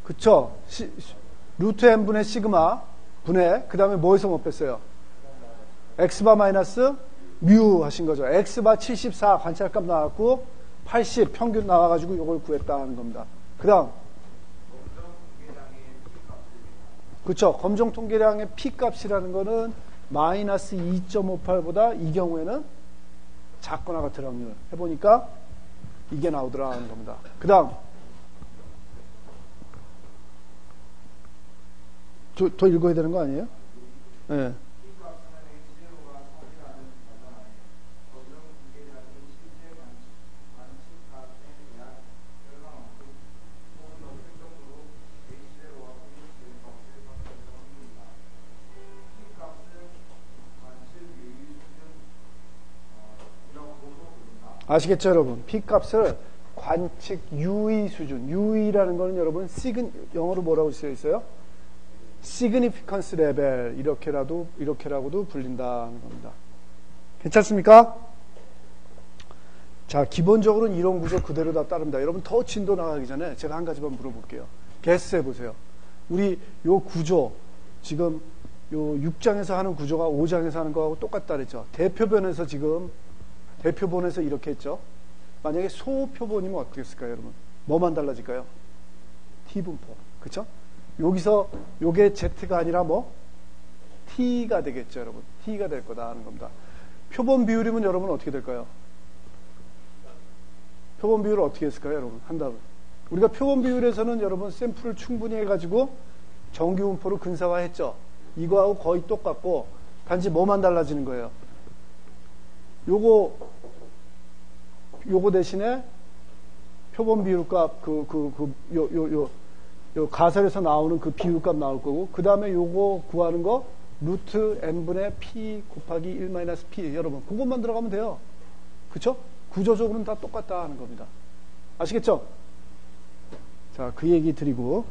그쵸? 루트 n분의 시그마 분의, 그 다음에 뭐에서 못 뺐어요? X바 마이너스 뮤 하신 거죠. X바 74 관찰값 나왔고 80 평균 나와가지고 이걸 구했다 하는 겁니다. 그 다음. 그쵸. 검정 통계량의 P값이라는 거는 마이너스 2.58보다 이 경우에는 작거나 같은 확률. 해보니까 이게 나오더라 하는 겁니다. 그 다음. 더 읽어야 되는 거 아니에요? 네. 아시겠죠, 여러분? P값을 관측 유의 수준. 유의라는 거는 여러분, 영어로 뭐라고 쓰여 있어요? significance level. 이렇게라고도 불린다는 겁니다. 괜찮습니까? 자, 기본적으로는 이론 구조 그대로 다 따릅니다. 여러분, 더 진도 나가기 전에 제가 한 가지만 물어볼게요. 게스트 해보세요. 우리 요 구조, 지금 요 6장에서 하는 구조가 5장에서 하는 거하고 똑같다 그랬죠? 대표본에서 이렇게 했죠. 만약에 소표본이면 어떻게 했을까요, 여러분? 뭐만 달라질까요? T분포. 그쵸? 여기서 요게 Z가 아니라 뭐? T가 되겠죠, 여러분. T가 될 거다 하는 겁니다. 표본 비율이면 여러분 어떻게 될까요? 표본 비율을 어떻게 했을까요, 여러분? 한다면. 우리가 표본 비율에서는 여러분 샘플을 충분히 해가지고 정규분포로 근사화했죠. 이거하고 거의 똑같고 단지 뭐만 달라지는 거예요? 요거 대신에 표본 비율값, 요 가설에서 나오는 그 비율값 나올 거고, 그 다음에 요거 구하는 거, 루트 n분의 p 곱하기 1-p. 여러분, 그것만 들어가면 돼요. 그쵸? 구조적으로는 다 똑같다 하는 겁니다. 아시겠죠? 자, 그 얘기 드리고.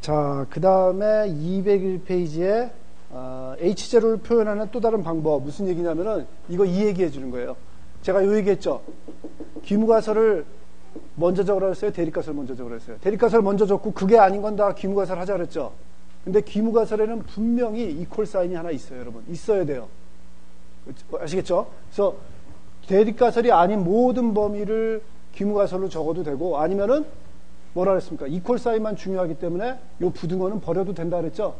자, 그 다음에 201페이지에 H0를 표현하는 또 다른 방법. 무슨 얘기냐면은 이거 이 얘기 해주는 거예요. 제가 요 얘기 했죠. 귀무가설을 먼저 적으라 했어요? 대립가설 먼저 적으라 했어요? 대립가설 먼저 적고 그게 아닌 건 다 귀무가설 하자 그랬죠. 근데 귀무가설에는 분명히 이퀄 사인이 하나 있어요, 여러분. 있어야 돼요. 아시겠죠? 그래서 대립가설이 아닌 모든 범위를 귀무가설로 적어도 되고, 아니면은 뭐라 그랬습니까? 이퀄 사인만 중요하기 때문에 요 부등호는 버려도 된다 그랬죠?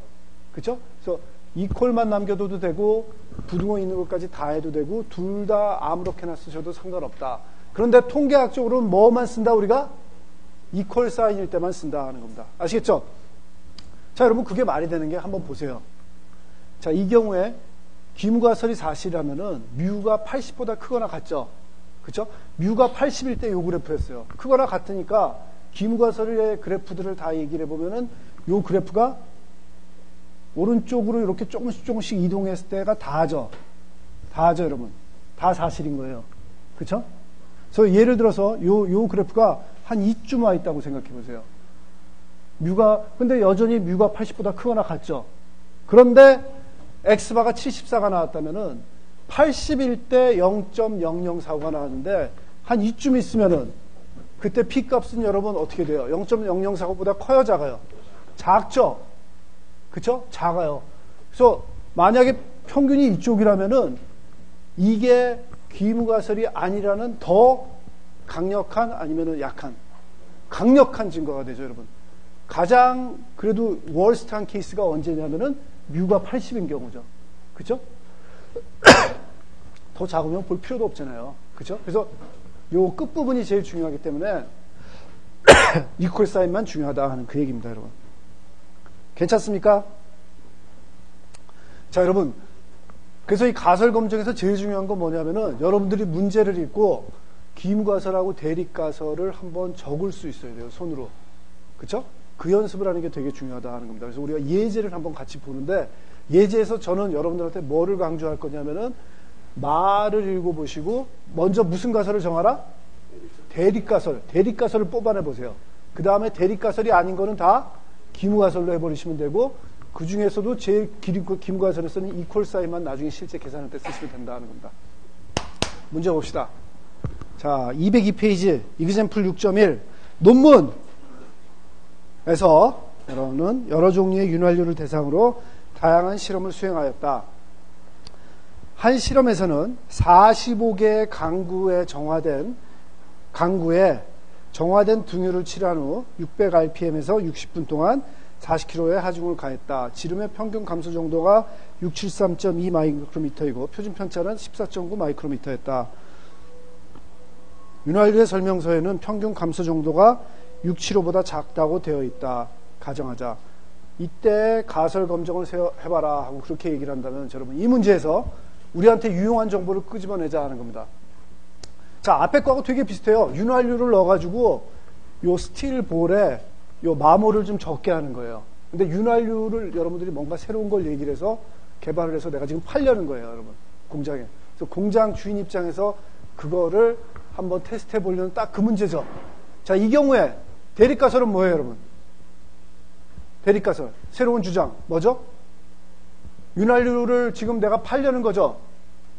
그쵸? 그래서 이퀄만 남겨둬도 되고 부등호 있는 것까지 다 해도 되고 둘 다 아무렇게나 쓰셔도 상관없다. 그런데 통계학적으로는 뭐만 쓴다 우리가? 이퀄 사인일 때만 쓴다 하는 겁니다. 아시겠죠? 자, 여러분 그게 말이 되는 게 한번 보세요. 자, 이 경우에 귀무가설이 사실이라면은 뮤가 80보다 크거나 같죠? 그쵸? 뮤가 80일 때 요 그래프였어요. 크거나 같으니까 귀무가설의 그래프들을 다 얘기를 해보면은 요 그래프가 오른쪽으로 이렇게 조금씩 이동했을 때가 다죠. 다죠, 여러분. 다 사실인 거예요. 그쵸? 그래서 예를 들어서 요 그래프가 한 이쯤 와 있다고 생각해 보세요. 근데 여전히 뮤가 80보다 크거나 같죠? 그런데 X바가 74가 나왔다면은 80일 때 0.004가 나왔는데 한 이쯤 있으면은 그때 P 값은 여러분 어떻게 돼요? 0.004보다 커요, 작아요? 작죠? 그쵸? 작아요. 그래서 만약에 평균이 이쪽이라면은 이게 귀무가설이 아니라는 더 강력한 아니면은 약한 강력한 증거가 되죠, 여러분. 가장 그래도 월스트한 케이스가 언제냐면은 뮤가 80인 경우죠. 그쵸? 더 작으면 볼 필요도 없잖아요. 그쵸? 그래서 요 끝부분이 제일 중요하기 때문에 이퀄 사인만 중요하다 하는 그 얘기입니다, 여러분. 괜찮습니까? 자, 여러분. 그래서 이 가설 검정에서 제일 중요한 건 뭐냐면은 여러분들이 문제를 읽고 귀무가설하고 대립가설을 한번 적을 수 있어야 돼요, 손으로. 그쵸? 그 연습을 하는 게 되게 중요하다 하는 겁니다. 그래서 우리가 예제를 한번 같이 보는데 예제에서 저는 여러분들한테 뭐를 강조할 거냐면은 말을 읽어보시고 먼저 무슨 가설을 정하라? 대립가설. 대립가설을 뽑아내 보세요. 그 다음에 대립가설이 아닌 거는 다 귀무가설로 해버리시면 되고 그 중에서도 제일 귀무가설에서는 이퀄 사인만 나중에 실제 계산할 때 쓰시면 된다는 겁니다. 문제 봅시다. 자, 202페이지 example 6.1 논문에서 여러분은 여러 종류의 윤활유를 대상으로 다양한 실험을 수행하였다. 한 실험에서는 45개의 강구에 정화된 등유를 칠한 후 600rpm에서 60분 동안 40kg의 하중을 가했다. 지름의 평균 감소 정도가 673.2 마이크로미터이고 표준 편차는 14.9 마이크로미터였다. 윤활유의 설명서에는 평균 감소 정도가 675보다 작다고 되어 있다. 가정하자. 이때 가설 검정을 해봐라 하고 그렇게 얘기를 한다면 여러분 이 문제에서 우리한테 유용한 정보를 끄집어내자 하는 겁니다. 자, 앞에 거하고 되게 비슷해요. 윤활유를 넣어가지고 요 스틸 볼에 요 마모를 좀 적게 하는 거예요. 근데 윤활유를 여러분들이 뭔가 새로운 걸 얘기를 해서 개발을 해서 내가 지금 팔려는 거예요, 여러분. 공장에. 그래서 공장 주인 입장에서 그거를 한번 테스트해 보려는 딱 그 문제죠. 자, 이 경우에 대립가설은 뭐예요, 여러분? 대립가설. 새로운 주장. 뭐죠? 윤활유를 지금 내가 팔려는 거죠.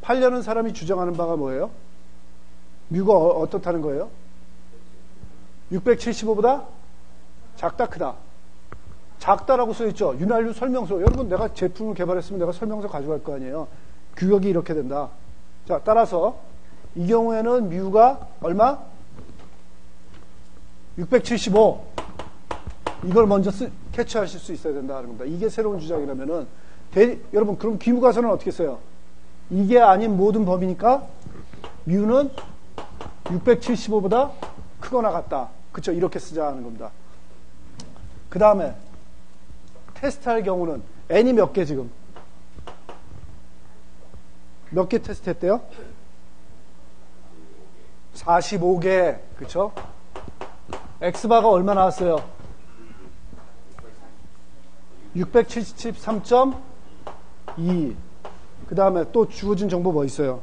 팔려는 사람이 주장하는 바가 뭐예요? 뮤가 어떻다는 거예요? 675보다 작다, 크다. 작다라고 써있죠. 윤활유 설명서. 여러분, 내가 제품을 개발했으면 내가 설명서 가져갈 거 아니에요. 규격이 이렇게 된다. 자, 따라서 이 경우에는 뮤가 얼마? 675. 이걸 먼저 캐치하실 수 있어야 된다는 겁니다. 이게 새로운 주장이라면은 여러분, 그럼 귀무가설은 어떻게 써요? 이게 아닌 모든 범위니까 뮤는 675보다 크거나 같다. 그쵸? 이렇게 쓰자 하는 겁니다. 그 다음에 테스트할 경우는 n이 몇 개 지금? 몇 개 테스트했대요? 45개. 그쵸? X바가 얼마 나왔어요? 673.2. 그 다음에 또 주어진 정보 뭐 있어요?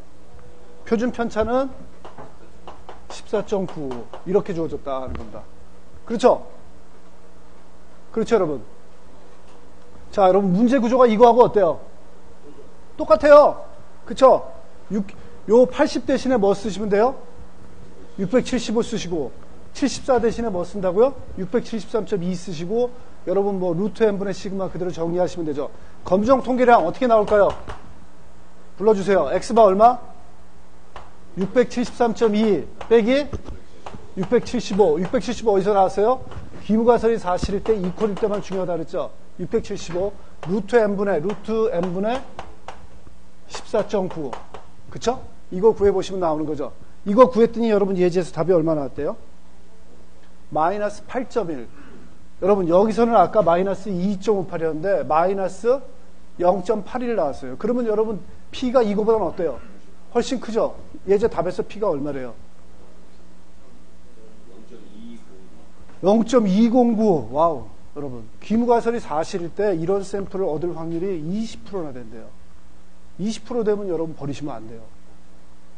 표준 편차는 14.9. 이렇게 주어졌다 하는 겁니다. 그렇죠? 그렇죠, 여러분? 자, 여러분, 문제 구조가 이거하고 어때요? 똑같아요. 그쵸? 요 80 대신에 뭐 쓰시면 돼요? 675 쓰시고, 74 대신에 뭐 쓴다고요? 673.2 쓰시고, 여러분 뭐 루트 n분의 시그마 그대로 정리하시면 되죠. 검정 통계량 어떻게 나올까요? 불러주세요. X바 얼마? 673.2 빼기 675. 675 어디서 나왔어요? 기무가설이 사실일 때 이퀄일 때만 중요하다 그랬죠? 675. 루트 n분의 14.9. 그쵸? 이거 구해보시면 나오는 거죠. 이거 구했더니 여러분 예제에서 답이 얼마 나왔대요? 마이너스 8.1. 여러분 여기서는 아까 마이너스 2.58이었는데 마이너스 0.81 나왔어요. 그러면 여러분 P가 이거보다는 어때요? 훨씬 크죠? 예제 답에서 P가 얼마래요? 0.209. 와우. 여러분 기무가설이 사실일 때 이런 샘플을 얻을 확률이 20%나 된대요. 20% 되면 여러분 버리시면 안 돼요.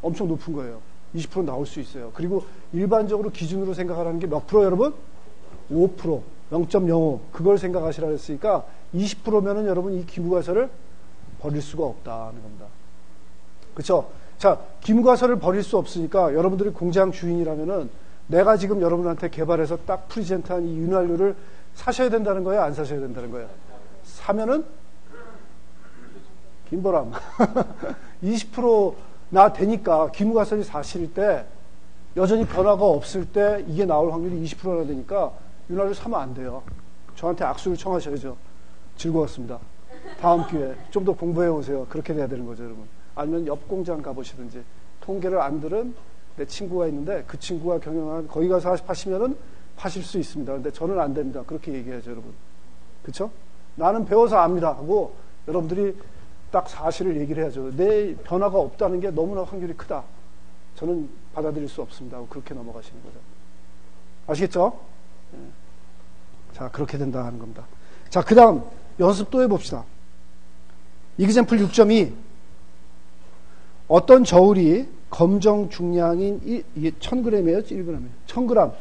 엄청 높은 거예요. 20% 나올 수 있어요. 그리고 일반적으로 기준으로 생각하라는 게 몇 프로 여러분? 5%, 0.05 그걸 생각하시라 했으니까 20%면은 여러분 이 기무가설을 버릴 수가 없다는 겁니다. 그렇죠? 자, 기무가설을 버릴 수 없으니까 여러분들이 공장 주인이라면은 내가 지금 여러분한테 개발해서 딱 프리젠트한 이 윤활유를 사셔야 된다는 거예요? 안 사셔야 된다는 거예요? 사면은 김보람 20%나 되니까 기무가설이 사실일 때 여전히 변화가 없을 때 이게 나올 확률이 20%나 되니까 윤활유 사면 안 돼요. 저한테 악수를 청하셔야죠. 즐거웠습니다. 다음 기회에 좀 더 공부해 오세요. 그렇게 돼야 되는 거죠, 여러분. 아니면 옆 공장 가보시든지. 통계를 안 들은 내 친구가 있는데 그 친구가 경영한 거기 가서 파시면은 파실 수 있습니다. 근데 저는 안 됩니다. 그렇게 얘기해야죠, 여러분. 그쵸? 나는 배워서 압니다 하고 여러분들이 딱 사실을 얘기를 해야죠. 내 변화가 없다는 게 너무나 확률이 크다. 저는 받아들일 수 없습니다 하고 그렇게 넘어가시는 거죠. 아시겠죠? 네. 자, 그렇게 된다 하는 겁니다. 자, 그 다음 연습 또 해봅시다. 이그젬플 6.2 어떤 저울이 검정 중량인 이게 1000g이에요? 1g이에요? 1000g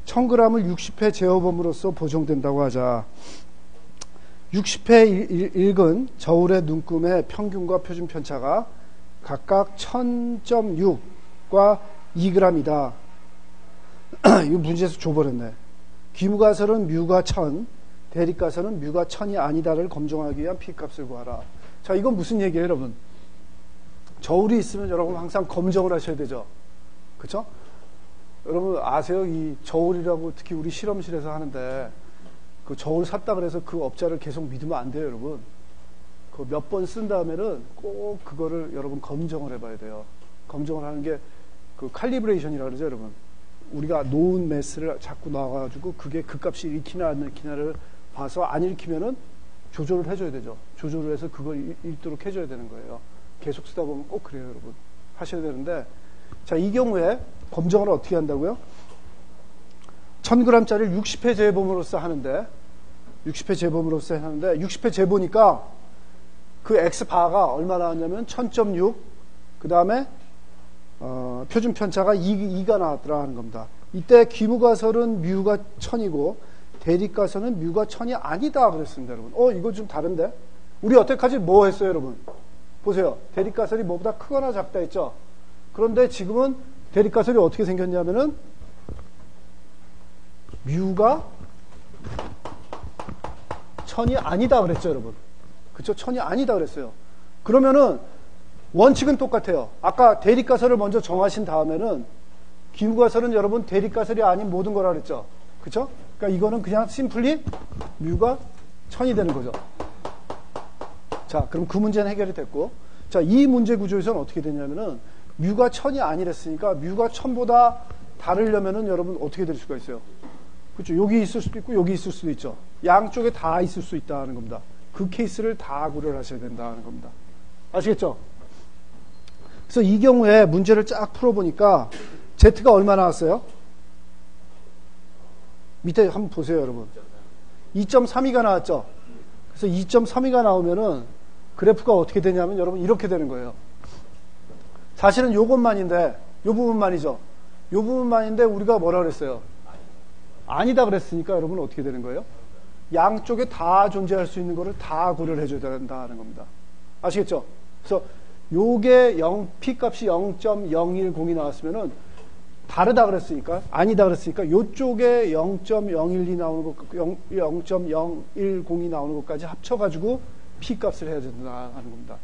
1000g을 60회 제어범으로써 보정된다고 하자. 60회 읽은 저울의 눈금의 평균과 표준 편차가 각각 1000.6과 2g이다. 이거 문제에서 줘버렸네. 기무가설은 뮤가 1000, 대립가설은 뮤가 1000이 아니다를 검증하기 위한 P값을 구하라. 자, 이건 무슨 얘기예요, 여러분? 저울이 있으면 여러분 항상 검정을 하셔야 되죠. 그쵸? 여러분 아세요? 이 저울이라고 특히 우리 실험실에서 하는데 그 저울 샀다 그래서 그 업자를 계속 믿으면 안 돼요, 여러분. 그 몇 번 쓴 다음에는 꼭 그거를 여러분 검정을 해봐야 돼요. 검정을 하는 게 그 칼리브레이션이라고 그러죠, 여러분. 우리가 놓은 매스를 자꾸 나와가지고 그게 그 값이 읽히나 안 읽히나를 봐서 안 읽히면은 조절을 해줘야 되죠. 조절을 해서 그걸 읽도록 해줘야 되는 거예요. 계속 쓰다 보면 꼭 그래요, 여러분. 하셔야 되는데, 자, 이 경우에 검정을 어떻게 한다고요? 1000g짜리를 60회 재범으로써 하는데, 60회 재범으로써 하는데, 60회 재보니까 그 X바가 얼마 나왔냐면 1000.6, 그 다음에 표준 편차가 2가 나왔더라 하는 겁니다. 이때 기무가설은 뮤가 1000이고 대립가설은 뮤가 1000이 아니다 그랬습니다, 여러분. 이거 좀 다른데? 우리 여태까지 뭐 했어요, 여러분? 보세요. 대립가설이 뭐보다 크거나 작다 했죠? 그런데 지금은 대립가설이 어떻게 생겼냐면은 뮤가 1000이 아니다 그랬죠, 여러분. 그쵸? 1000이 아니다 그랬어요. 그러면은 원칙은 똑같아요. 아까 대립가설을 먼저 정하신 다음에는 기무가설은 여러분 대립가설이 아닌 모든 거라 그랬죠. 그쵸? 그러니까 이거는 그냥 심플리 뮤가 1000이 되는 거죠. 자, 그럼 그 문제는 해결이 됐고, 자, 이 문제 구조에서는 어떻게 되냐면은 뮤가 1000이 아니랬으니까 뮤가 1000보다 다르려면은 여러분 어떻게 될 수가 있어요? 그렇죠? 여기 있을 수도 있고 여기 있을 수도 있죠. 양쪽에 다 있을 수 있다는 겁니다. 그 케이스를 다 고려를 하셔야 된다는 겁니다. 아시겠죠? 그래서 이 경우에 문제를 쫙 풀어보니까 Z가 얼마 나왔어요? 밑에 한번 보세요, 여러분. 2.32가 나왔죠? 그래서 2.32가 나오면은 그래프가 어떻게 되냐면 여러분 이렇게 되는 거예요. 사실은 요것만인데, 요 부분만이죠. 요 부분만인데 우리가 뭐라 그랬어요? 아니다 그랬으니까 여러분 어떻게 되는 거예요? 양쪽에 다 존재할 수 있는 거를 다 고려를 해줘야 된다는 겁니다. 아시겠죠? 그래서 요게 P값이 0.010이 나왔으면은 다르다 그랬으니까, 아니다 그랬으니까 요쪽에 0.012 나오는 것, 0.010이 나오는 것까지 합쳐가지고 P값을 해야 된다는 겁니다.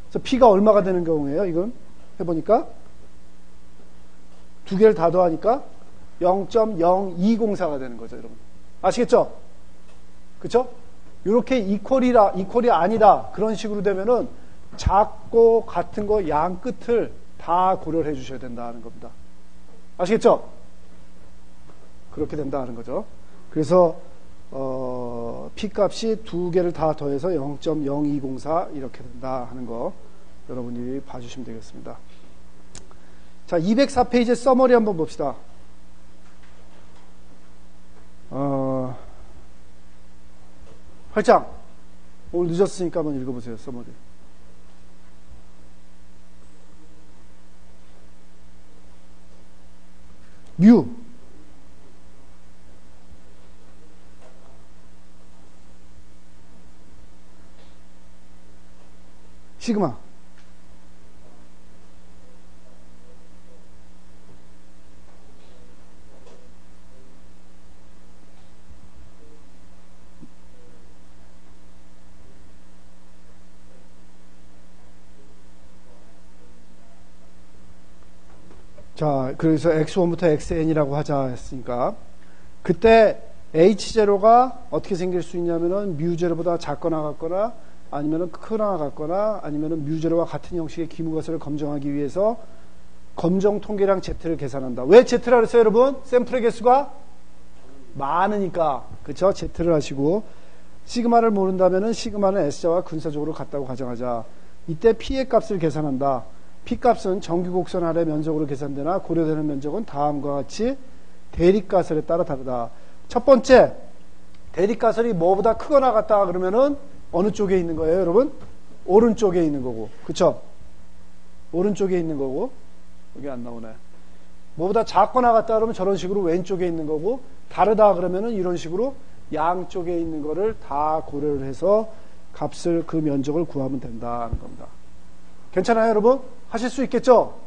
그래서 P가 얼마가 되는 경우예요? 이건 해보니까 두 개를 다 더하니까 0.0204가 되는 거죠, 여러분. 아시겠죠? 그쵸? 이렇게 이퀄이 아니다. 그런 식으로 되면은 작고 같은 거 양 끝을 다 고려를 해 주셔야 된다는 겁니다. 아시겠죠? 그렇게 된다는 거죠. 그래서 P 값이 두 개를 다 더해서 0.0204 이렇게 된다 하는 거 여러분이 봐주시면 되겠습니다. 자, 204페이지 서머리 한번 봅시다. 8장. 오늘 늦었으니까 한번 읽어보세요, 서머리. 뮤. 시그마. 자, 그래서 x1부터 xn이라고 하자 했으니까 그때 h0가 어떻게 생길 수 있냐면은 뮤0보다 작거나 같거나 아니면은 크거나 같거나 아니면은 뮤0와 같은 형식의 기무가설을 검정하기 위해서 검정 통계량 Z를 계산한다. 왜 Z라 그랬어요, 여러분? 샘플의 개수가 많으니까. 그쵸? Z를 하시고 시그마를 모른다면은 시그마는 S자와 근사적으로 같다고 가정하자. 이때 P의 값을 계산한다. P값은 정규 곡선 아래 면적으로 계산되나 고려되는 면적은 다음과 같이 대립가설에 따라 다르다. 첫 번째, 대립가설이 뭐보다 크거나 같다 그러면은 어느 쪽에 있는 거예요, 여러분? 오른쪽에 있는 거고. 그쵸? 오른쪽에 있는 거고. 여기 안 나오네. 뭐보다 작거나 같다 그러면 저런 식으로 왼쪽에 있는 거고, 다르다 그러면은 이런 식으로 양쪽에 있는 거를 다 고려를 해서 값을, 그 면적을 구하면 된다는 겁니다. 괜찮아요, 여러분? 하실 수 있겠죠?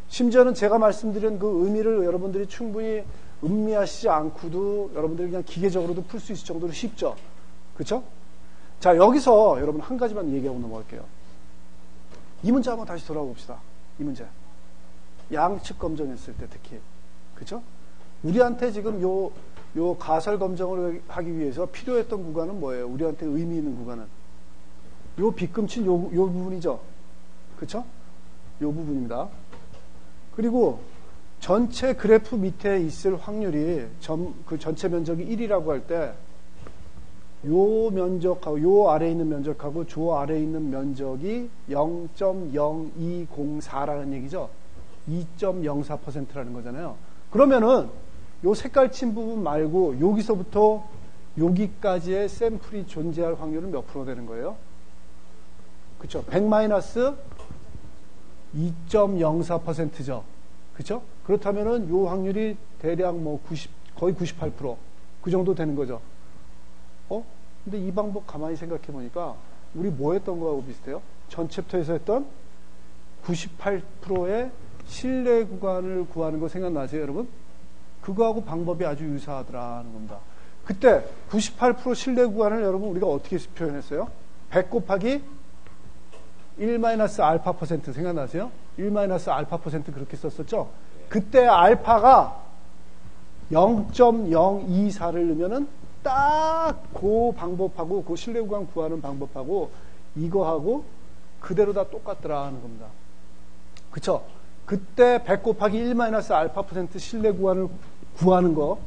심지어는 제가 말씀드린 그 의미를 여러분들이 충분히 음미하시지 않고도 여러분들이 그냥 기계적으로도 풀 수 있을 정도로 쉽죠? 그쵸? 자, 여기서 여러분 한 가지만 얘기하고 넘어갈게요. 이 문제 한번 다시 돌아가 봅시다. 이 문제. 양측 검정했을 때 특히. 그쵸? 우리한테 지금 요 가설 검정을 하기 위해서 필요했던 구간은 뭐예요? 우리한테 의미 있는 구간은. 요 빗금친 요 부분이죠? 그쵸? 요 부분입니다. 그리고 전체 그래프 밑에 있을 확률이 그 전체 면적이 1이라고 할 때 요 면적하고 요 아래에 있는 면적하고 저 아래에 있는 면적이 0.0204라는 얘기죠. 2.04%라는 거잖아요. 그러면은 요 색깔 친 부분 말고 여기서부터 여기까지의 샘플이 존재할 확률은 몇 프로 되는 거예요? 그쵸? 100 2.04%죠. 그쵸? 그렇다면은 요 확률이 대략 뭐 거의 98%. 그 정도 되는 거죠. 근데 이 방법 가만히 생각해 보니까 우리 뭐 했던 거하고 비슷해요? 전 챕터에서 했던 98%의 신뢰 구간을 구하는 거 생각나세요, 여러분? 그거하고 방법이 아주 유사하더라는 겁니다. 그때 98% 신뢰 구간을 여러분 우리가 어떻게 표현했어요? 100 곱하기 1-알파% 생각나세요? 1-알파% 그렇게 썼었죠? 그때 알파가 0.024를 넣으면은 딱 그 방법하고 그 신뢰 구간 구하는 방법하고 이거하고 그대로 다 똑같더라 하는 겁니다. 그쵸? 그때 100 곱하기 1-알파% 신뢰 구간을 구하는 거,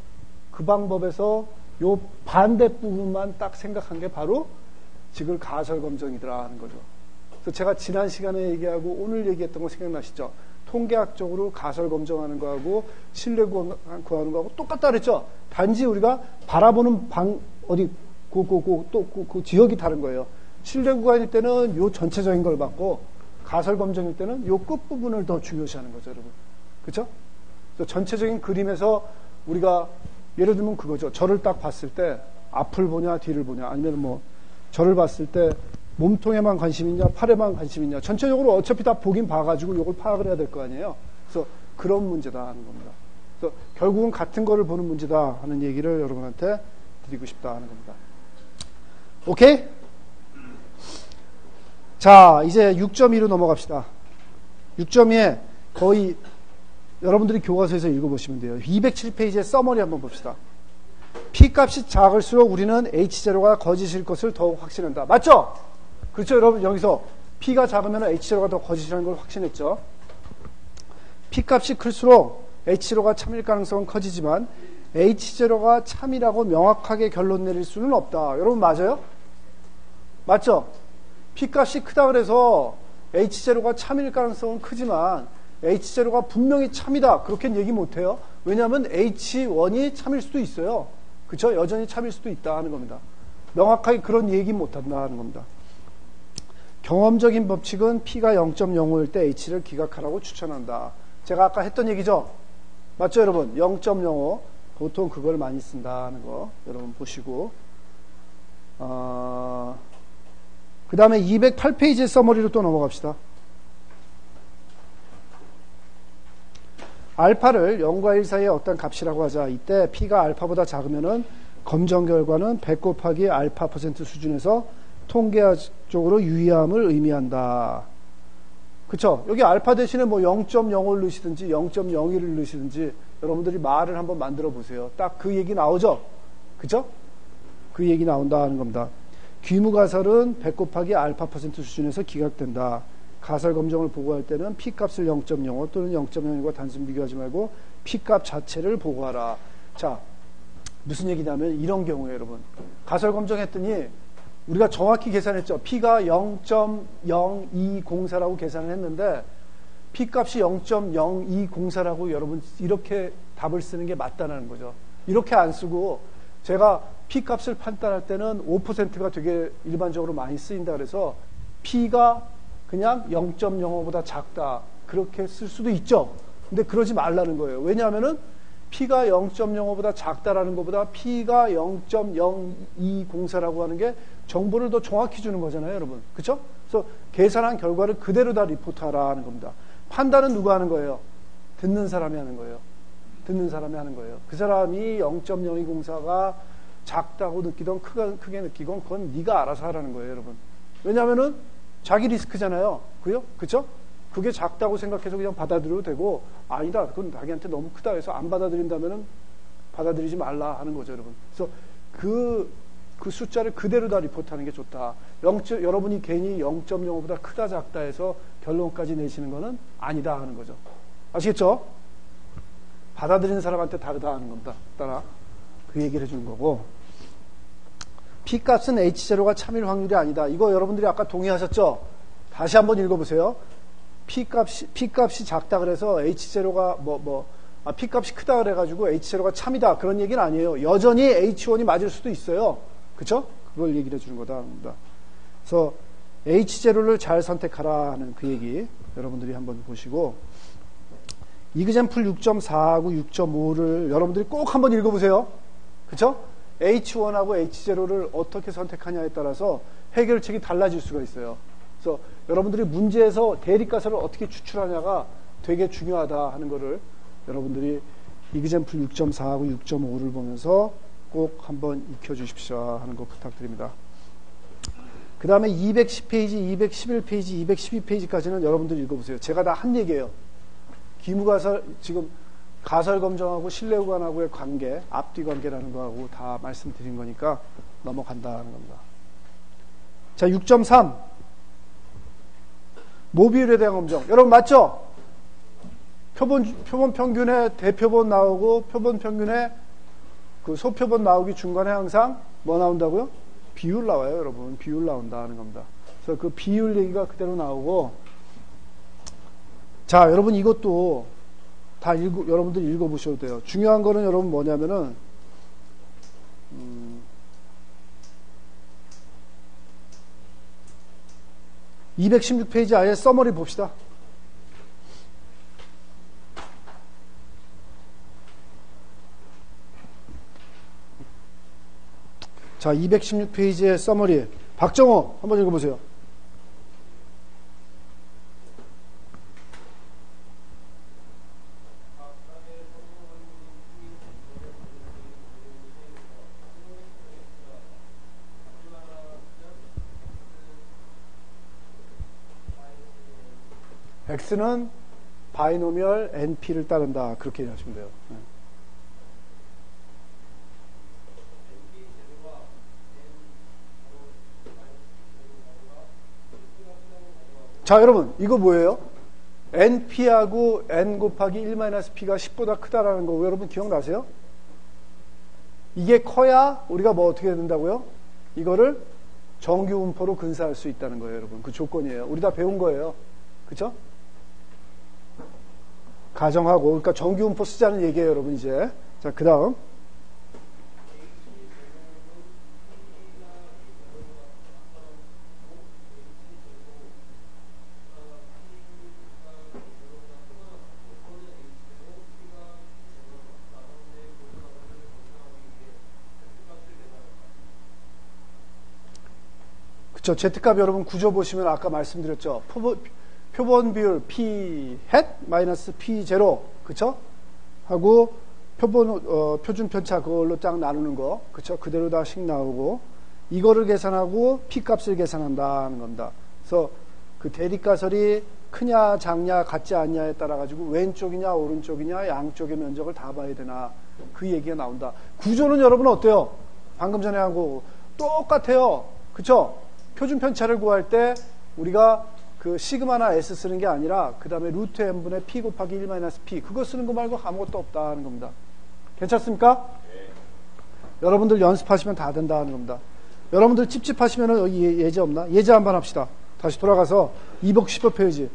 그 방법에서 요 반대 부분만 딱 생각한 게 바로 지금 가설 검정이더라 하는 거죠. 그래서 제가 지난 시간에 얘기하고 오늘 얘기했던 거 생각나시죠? 통계학적으로 가설 검정하는 거하고 신뢰 구하는 거하고 똑같다 그랬죠? 단지 우리가 바라보는 그 지역이 다른 거예요. 신뢰 구간일 때는 요 전체적인 걸 받고 가설 검정일 때는 요 끝부분을 더 중요시하는 거죠, 여러분. 그쵸? 그래서 전체적인 그림에서 우리가 예를 들면 그거죠. 저를 딱 봤을 때 앞을 보냐 뒤를 보냐 아니면 뭐 저를 봤을 때 몸통에만 관심 있냐 팔에만 관심 있냐 전체적으로 어차피 다 보긴 봐가지고 이걸 파악을 해야 될 거 아니에요. 그래서 그런 문제다 하는 겁니다. 그래서 결국은 같은 거를 보는 문제다 하는 얘기를 여러분한테 드리고 싶다 하는 겁니다. 오케이? 자, 이제 6.2로 넘어갑시다. 6.2에 거의 여러분들이 교과서에서 읽어보시면 돼요. 207페이지의 서머리 한번 봅시다. P값이 작을수록 우리는 H0가 거짓일 것을 더욱 확신한다. 맞죠? 그렇죠, 여러분? 여기서 P가 작으면 H0가 더 거짓이라는 걸 확신했죠. P값이 클수록 H0가 참일 가능성은 커지지만 H0가 참이라고 명확하게 결론 내릴 수는 없다. 여러분 맞아요? 맞죠? P값이 크다 그래서 H0가 참일 가능성은 크지만 H0가 분명히 참이다. 그렇게는 얘기 못해요. 왜냐하면 H1이 참일 수도 있어요. 그렇죠? 여전히 참일 수도 있다 하는 겁니다. 명확하게 그런 얘기 못한다 하는 겁니다. 경험적인 법칙은 P가 0.05일 때 H를 기각하라고 추천한다. 제가 아까 했던 얘기죠? 맞죠 여러분? 0.05 보통 그걸 많이 쓴다 하는 거 여러분 보시고 그 다음에 208페이지의 서머리로 또 넘어갑시다. 알파를 0과 1 사이의 어떤 값이라고 하자. 이때 P가 알파보다 작으면은 검정 결과는 100 곱하기 알파 퍼센트 수준에서 통계학적으로 유의함을 의미한다. 그쵸? 여기 알파 대신에 뭐 0.05를 넣으시든지 0.01을 넣으시든지 여러분들이 말을 한번 만들어 보세요. 딱 그 얘기 나오죠? 그쵸? 그 얘기 나온다 하는 겁니다. 귀무가설은 100 곱하기 알파 퍼센트 수준에서 기각된다. 가설 검정을 보고할 때는 P값을 0.05 또는 0.01과 단순 비교하지 말고 P값 자체를 보고하라. 자, 무슨 얘기냐면 이런 경우에 여러분 가설 검정했더니 우리가 정확히 계산했죠. P가 0.0204라고 계산을 했는데 P값이 0.0204라고 여러분 이렇게 답을 쓰는 게 맞다는 거죠. 이렇게 안 쓰고 제가 P값을 판단할 때는 5%가 되게 일반적으로 많이 쓰인다 그래서 P가 그냥 0.05보다 작다. 그렇게 쓸 수도 있죠. 근데 그러지 말라는 거예요. 왜냐하면은 P가 0.05보다 작다라는 것보다 P가 0.0204라고 하는 게 정보를 더 정확히 주는 거잖아요, 여러분. 그쵸? 그래서 계산한 결과를 그대로 다 리포트하라 하는 겁니다. 판단은 누가 하는 거예요? 듣는 사람이 하는 거예요. 듣는 사람이 하는 거예요. 그 사람이 0.0204가 작다고 느끼던 크게 느끼건 그건 네가 알아서 하라는 거예요, 여러분. 왜냐하면은 자기 리스크잖아요. 그죠? 그게 작다고 생각해서 그냥 받아들여도 되고, 아니다. 그건 자기한테 너무 크다 해서 안 받아들인다면은 받아들이지 말라 하는 거죠, 여러분. 그래서 그 숫자를 그대로 다 리포트하는 게 좋다. 여러분이 괜히 0.05보다 크다, 작다 해서 결론까지 내시는 거는 아니다 하는 거죠. 아시겠죠? 받아들이는 사람한테 다르다 하는 겁니다. 따라 그 얘기를 해주는 거고. P값은 H0가 참일 확률이 아니다. 이거 여러분들이 아까 동의하셨죠? 다시 한번 읽어보세요. P값이 작다 그래서 H0가 P값이 크다 그래가지고 H0가 참이다. 그런 얘기는 아니에요. 여전히 H1이 맞을 수도 있어요. 그쵸? 그걸 얘기를 해주는 거다. 그래서 H0를 잘 선택하라 하는 그 얘기 여러분들이 한번 보시고 이그젬플 6.4하고 6.5를 여러분들이 꼭 한번 읽어보세요. 그쵸? H1하고 H0를 어떻게 선택하냐에 따라서 해결책이 달라질 수가 있어요. 그래서 여러분들이 문제에서 대립가설을 어떻게 추출하냐가 되게 중요하다 하는 거를 여러분들이 이그젬플 6.4하고 6.5를 보면서 꼭 한번 익혀주십시오 하는 거 부탁드립니다. 그 다음에 210페이지, 211페이지, 212페이지까지는 여러분들이 읽어보세요. 제가 다 한 얘기예요. 기무가설, 지금 가설 검정하고 신뢰구간하고의 관계, 앞뒤 관계라는 거하고 다 말씀드린 거니까 넘어간다는 겁니다. 자, 6.3 모비율에 대한 검정. 여러분 맞죠? 표본 평균에 대표본 나오고 표본 평균에 그 소표본 나오기 중간에 항상 뭐 나온다고요? 비율 나와요, 여러분. 비율 나온다는 겁니다. 그래서 그 비율 얘기가 그대로 나오고, 자, 여러분 이것도 다 여러분들이 읽어보셔도 돼요. 중요한 거는 여러분 뭐냐면은, 216페이지 아예 서머리 봅시다. 자, 216페이지의 서머리. 박정호, 한번 읽어보세요. X는 바이노미얼 NP를 따른다. 그렇게 이해하시면 돼요. 네. 자, 여러분, 이거 뭐예요? NP하고 N 곱하기 1-P가 10보다 크다라는 거 여러분 기억나세요? 이게 커야 우리가 뭐 어떻게 된다고요? 이거를 정규분포로 근사할 수 있다는 거예요, 여러분. 그 조건이에요. 우리 다 배운 거예요. 그쵸? 가정하고, 그러니까 정규분포 쓰자는 얘기예요, 여러분, 이제. 자, 그 다음. 그쵸. Z값 여러분 구조 보시면 아까 말씀드렸죠. 표본 비율 P hat 마이너스 P 제로. 그쵸? 하고 표준 편차 그걸로 딱 나누는 거. 그쵸? 그대로 다씩 나오고 이거를 계산하고 P 값을 계산한다는 겁니다. 그래서 그 대립가설이 크냐 작냐 같지 않냐에 따라 가지고 왼쪽이냐 오른쪽이냐 양쪽의 면적을 다 봐야 되나 그 얘기가 나온다. 구조는 여러분 어때요? 방금 전에 한 거 똑같아요. 그쵸? 표준 편차를 구할 때 우리가 그 시그마나 S 쓰는 게 아니라 그 다음에 루트 n분의 P 곱하기 1-P 그거 쓰는 거 말고 아무것도 없다는 겁니다. 괜찮습니까? 네. 여러분들 연습하시면 다 된다는 겁니다. 여러분들 찝찝하시면 여기 예제 없나? 예제 한번 합시다. 다시 돌아가서 210페이지.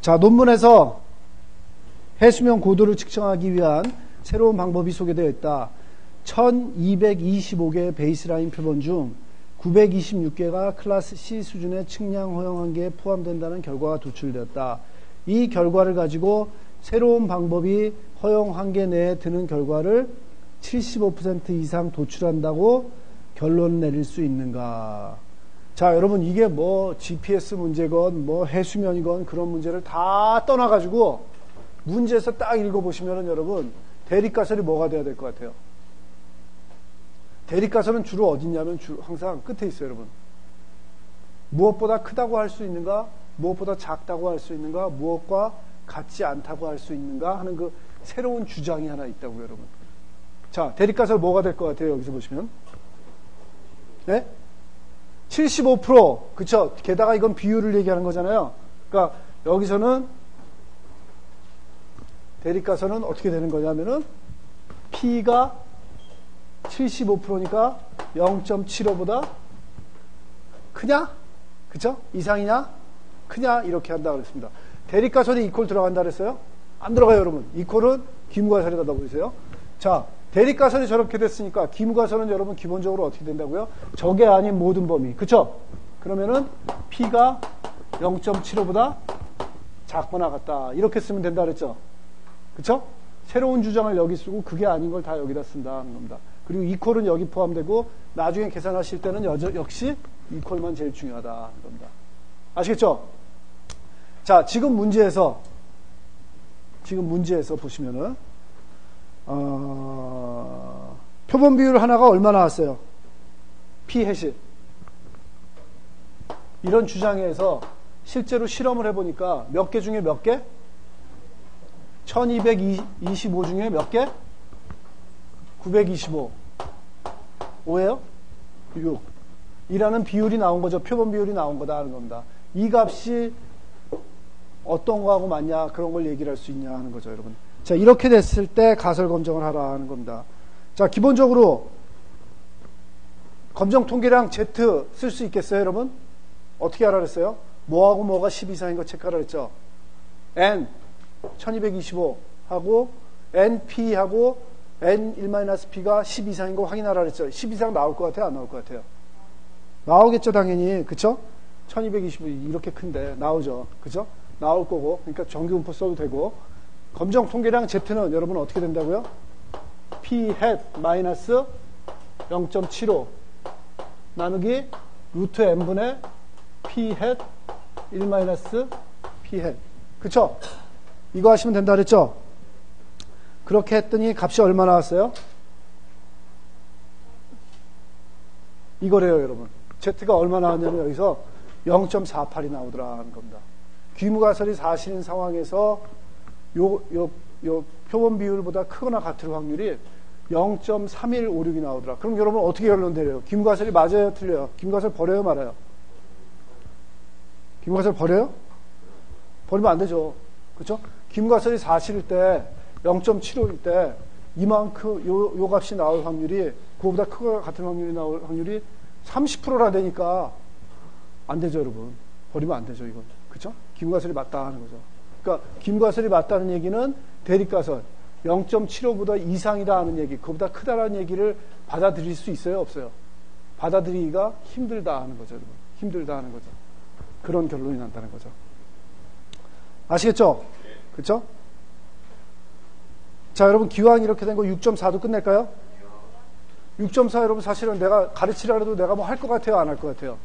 자, 논문에서 해수면 고도를 측정하기 위한 새로운 방법이 소개되어 있다. 1225개의 베이스라인 표본 중 926개가 클래스 C 수준의 측량 허용 한계에 포함된다는 결과가 도출되었다. 이 결과를 가지고 새로운 방법이 허용 한계 내에 드는 결과를 75% 이상 도출한다고 결론 내릴 수 있는가? 자, 여러분 이게 뭐 GPS 문제건 뭐 해수면이건 그런 문제를 다 떠나가지고 문제에서 딱 읽어보시면은 여러분 대립가설이 뭐가 돼야 될 것 같아요? 대립가설은 주로 어디 있냐면 항상 끝에 있어요, 여러분. 무엇보다 크다고 할 수 있는가? 무엇보다 작다고 할 수 있는가? 무엇과 같지 않다고 할 수 있는가? 하는 그 새로운 주장이 하나 있다고요, 여러분. 자, 대립가설 뭐가 될 것 같아요? 여기서 보시면. 네? 75%. 그쵸? 게다가 이건 비율을 얘기하는 거잖아요. 그러니까 여기서는 대립가설은 어떻게 되는 거냐면은 P가 75%니까 0.75보다 크냐? 그쵸? 이상이냐? 크냐? 이렇게 한다 그랬습니다. 대립가설이 이퀄 들어간다 그랬어요? 안 들어가요, 여러분. 이퀄은 기무가설이다 보세요. 자, 대립가설이 저렇게 됐으니까 기무가설은 여러분 기본적으로 어떻게 된다고요? 적의 아닌 모든 범위. 그쵸? 그러면은 P가 0.75보다 작거나 같다. 이렇게 쓰면 된다 그랬죠? 그쵸? 새로운 주장을 여기 쓰고 그게 아닌 걸 다 여기다 쓴다는 겁니다. 그리고 이퀄은 여기 포함되고 나중에 계산하실 때는 역시 이퀄만 제일 중요하다는 겁니다. 아시겠죠? 자, 지금 문제에서 보시면은 표본 비율 하나가 얼마 나왔어요? P 해시. 이런 주장에서 실제로 실험을 해보니까 몇 개 중에 몇 개? 1225 중에 몇 개? 925. 5예요? 6. 이라는 비율이 나온 거죠. 표본 비율이 나온 거다 하는 겁니다. 이 값이 어떤 거하고 맞냐 그런 걸 얘기를 할 수 있냐 하는 거죠, 여러분. 자, 이렇게 됐을 때 가설 검정을 하라 하는 겁니다. 자, 기본적으로 검정 통계량 Z 쓸 수 있겠어요, 여러분? 어떻게 하라 그랬어요? 뭐하고 뭐가 10 이상인 거 체크하라 그랬죠. N 1225 하고 NP하고 N1-P가 10 이상인 거 확인하라 그랬죠. 10 이상 나올 것 같아요? 안 나올 것 같아요? 나오겠죠, 당연히. 그쵸? 1225 이렇게 큰데 나오죠. 그쵸? 나올 거고. 그러니까 정규분포 써도 되고. 검정 통계량 Z는 여러분 어떻게 된다고요? P hat 마이너스 0.75 나누기 루트 n분의 P hat 1-P hat. 그쵸? 이거 하시면 된다 그랬죠? 그렇게 했더니 값이 얼마 나왔어요? 이거래요, 여러분. Z가 얼마 나왔냐면 여기서 0.48이 나오더라는 겁니다. 귀무가설이 사실인 상황에서 요 표본 비율보다 크거나 같을 확률이 0.3156이 나오더라. 그럼 여러분 어떻게 결론 내려요? 귀무가설이 맞아요? 틀려요? 귀무가설 버려요? 말아요? 귀무가설 버려요? 버리면 안 되죠. 그렇죠? 귀무가설이 사실일 때 0.75일 때 이만큼 요 값이 나올 확률이 그거보다 크거나 같은 확률이 나올 확률이 30%라 되니까 안 되죠, 여러분. 버리면 안 되죠, 이건. 그렇죠? 귀무가설이 맞다 하는 거죠. 그러니까 귀무가설이 맞다는 얘기는 대립가설 0.75보다 이상이다 하는 얘기, 그거보다 크다라는 얘기를 받아들일 수 있어요, 없어요? 받아들이기가 힘들다 하는 거죠, 여러분. 힘들다 하는 거죠. 그런 결론이 난다는 거죠. 아시겠죠? 그렇죠? 자, 여러분 기왕 이렇게 된 거 6.4도 끝낼까요? 6.4 여러분 사실은 내가 가르치라 해도 내가 뭐 할 것 같아요? 안 할 것 같아요?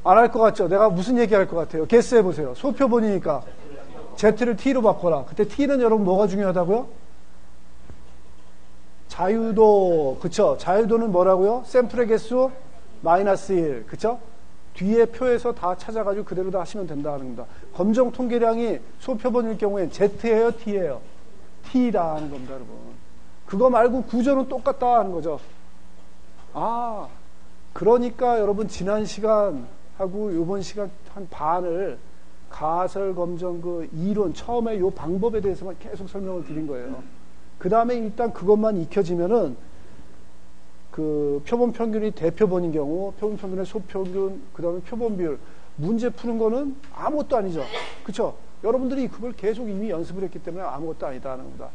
안 할 것 같죠? 내가 무슨 얘기 할 것 같아요? 게스 해보세요. 소표본이니까 Z를 T로 바꿔라. 그때 T는 여러분 뭐가 중요하다고요? 자유도. 그쵸? 자유도는 뭐라고요? 샘플의 개수 마이너스 1. 그쵸? 뒤에 표에서 다 찾아가지고 그대로 다 하시면 된다는 겁니다. 검정 통계량이 소표본일 경우엔 Z예요? T예요? T라 하는 겁니다, 여러분. 그거 말고 구조는 똑같다 하는 거죠. 아, 그러니까 여러분 지난 시간하고 이번 시간 한 반을 가설 검정 그 이론 처음에 요 방법에 대해서만 계속 설명을 드린 거예요. 그 다음에 일단 그것만 익혀지면은 그 표본 평균이 대표본인 경우, 표본 평균의 소평균, 그 다음에 표본 비율, 문제 푸는 거는 아무것도 아니죠. 그쵸? 여러분들이 그걸 계속 이미 연습을 했기 때문에 아무것도 아니다 하는 겁니다.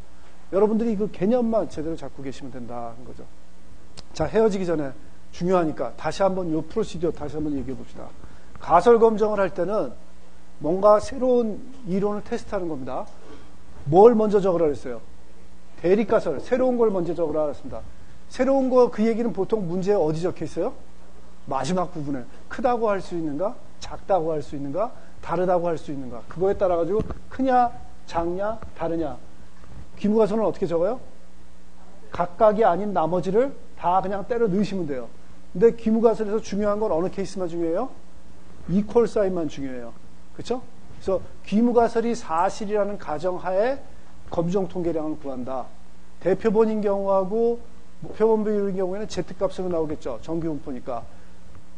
여러분들이 그 개념만 제대로 잡고 계시면 된다는 거죠. 자, 헤어지기 전에 중요하니까 다시 한번 요 프로시디어 다시 한번 얘기해 봅시다. 가설 검정을 할 때는 뭔가 새로운 이론을 테스트하는 겁니다. 뭘 먼저 적으라 그랬어요? 대립가설, 새로운 걸 먼저 적으라 그랬습니다. 새로운 거 그 얘기는 보통 문제에 어디 적혀 있어요? 마지막 부분에 크다고 할 수 있는가? 작다고 할 수 있는가? 다르다고 할 수 있는가? 그거에 따라 가지고 크냐, 작냐, 다르냐. 귀무가설은 어떻게 적어요? 각각이 아닌 나머지를 다 그냥 때려 넣으시면 돼요. 근데 귀무가설에서 중요한 건 어느 케이스만 중요해요? 이퀄 사인만 중요해요. 그렇죠? 그래서 귀무가설이 사실이라는 가정하에 검정 통계량을 구한다. 대표본인 경우하고 표본 비율인 경우에는 Z값으로 나오겠죠. 정규 분포니까.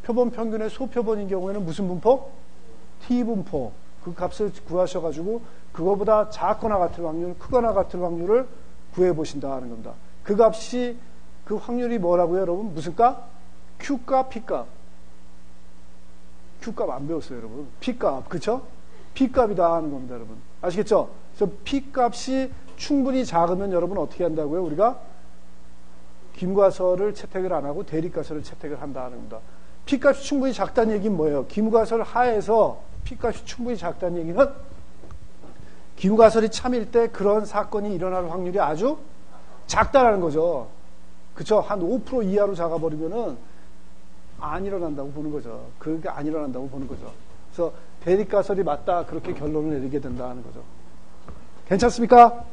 표본 평균의 소표본인 경우에는 무슨 분포? T분포. 그 값을 구하셔가지고 그거보다 작거나 같을 확률, 크거나 같을 확률을 구해보신다 하는 겁니다. 그 값이, 그 확률이 뭐라고요, 여러분? 무슨 값? Q값, P값. Q값 안 배웠어요, 여러분. P값, 그쵸? P값이다 하는 겁니다, 여러분. 아시겠죠? 그래서 P값이 충분히 작으면 여러분 어떻게 한다고요? 우리가 귀무가설을 채택을 안 하고 대립가설을 채택을 한다 하는 겁니다. P값이 충분히 작다는 얘기는 뭐예요? 귀무가설 하에서 P값이 충분히 작다는 얘기는 귀무가설이 참일 때 그런 사건이 일어날 확률이 아주 작다라는 거죠. 그쵸? 한 5% 이하로 작아버리면은 안 일어난다고 보는 거죠. 그게 안 일어난다고 보는 거죠. 그래서 대립가설이 맞다 그렇게 결론을 내리게 된다는 거죠. 괜찮습니까?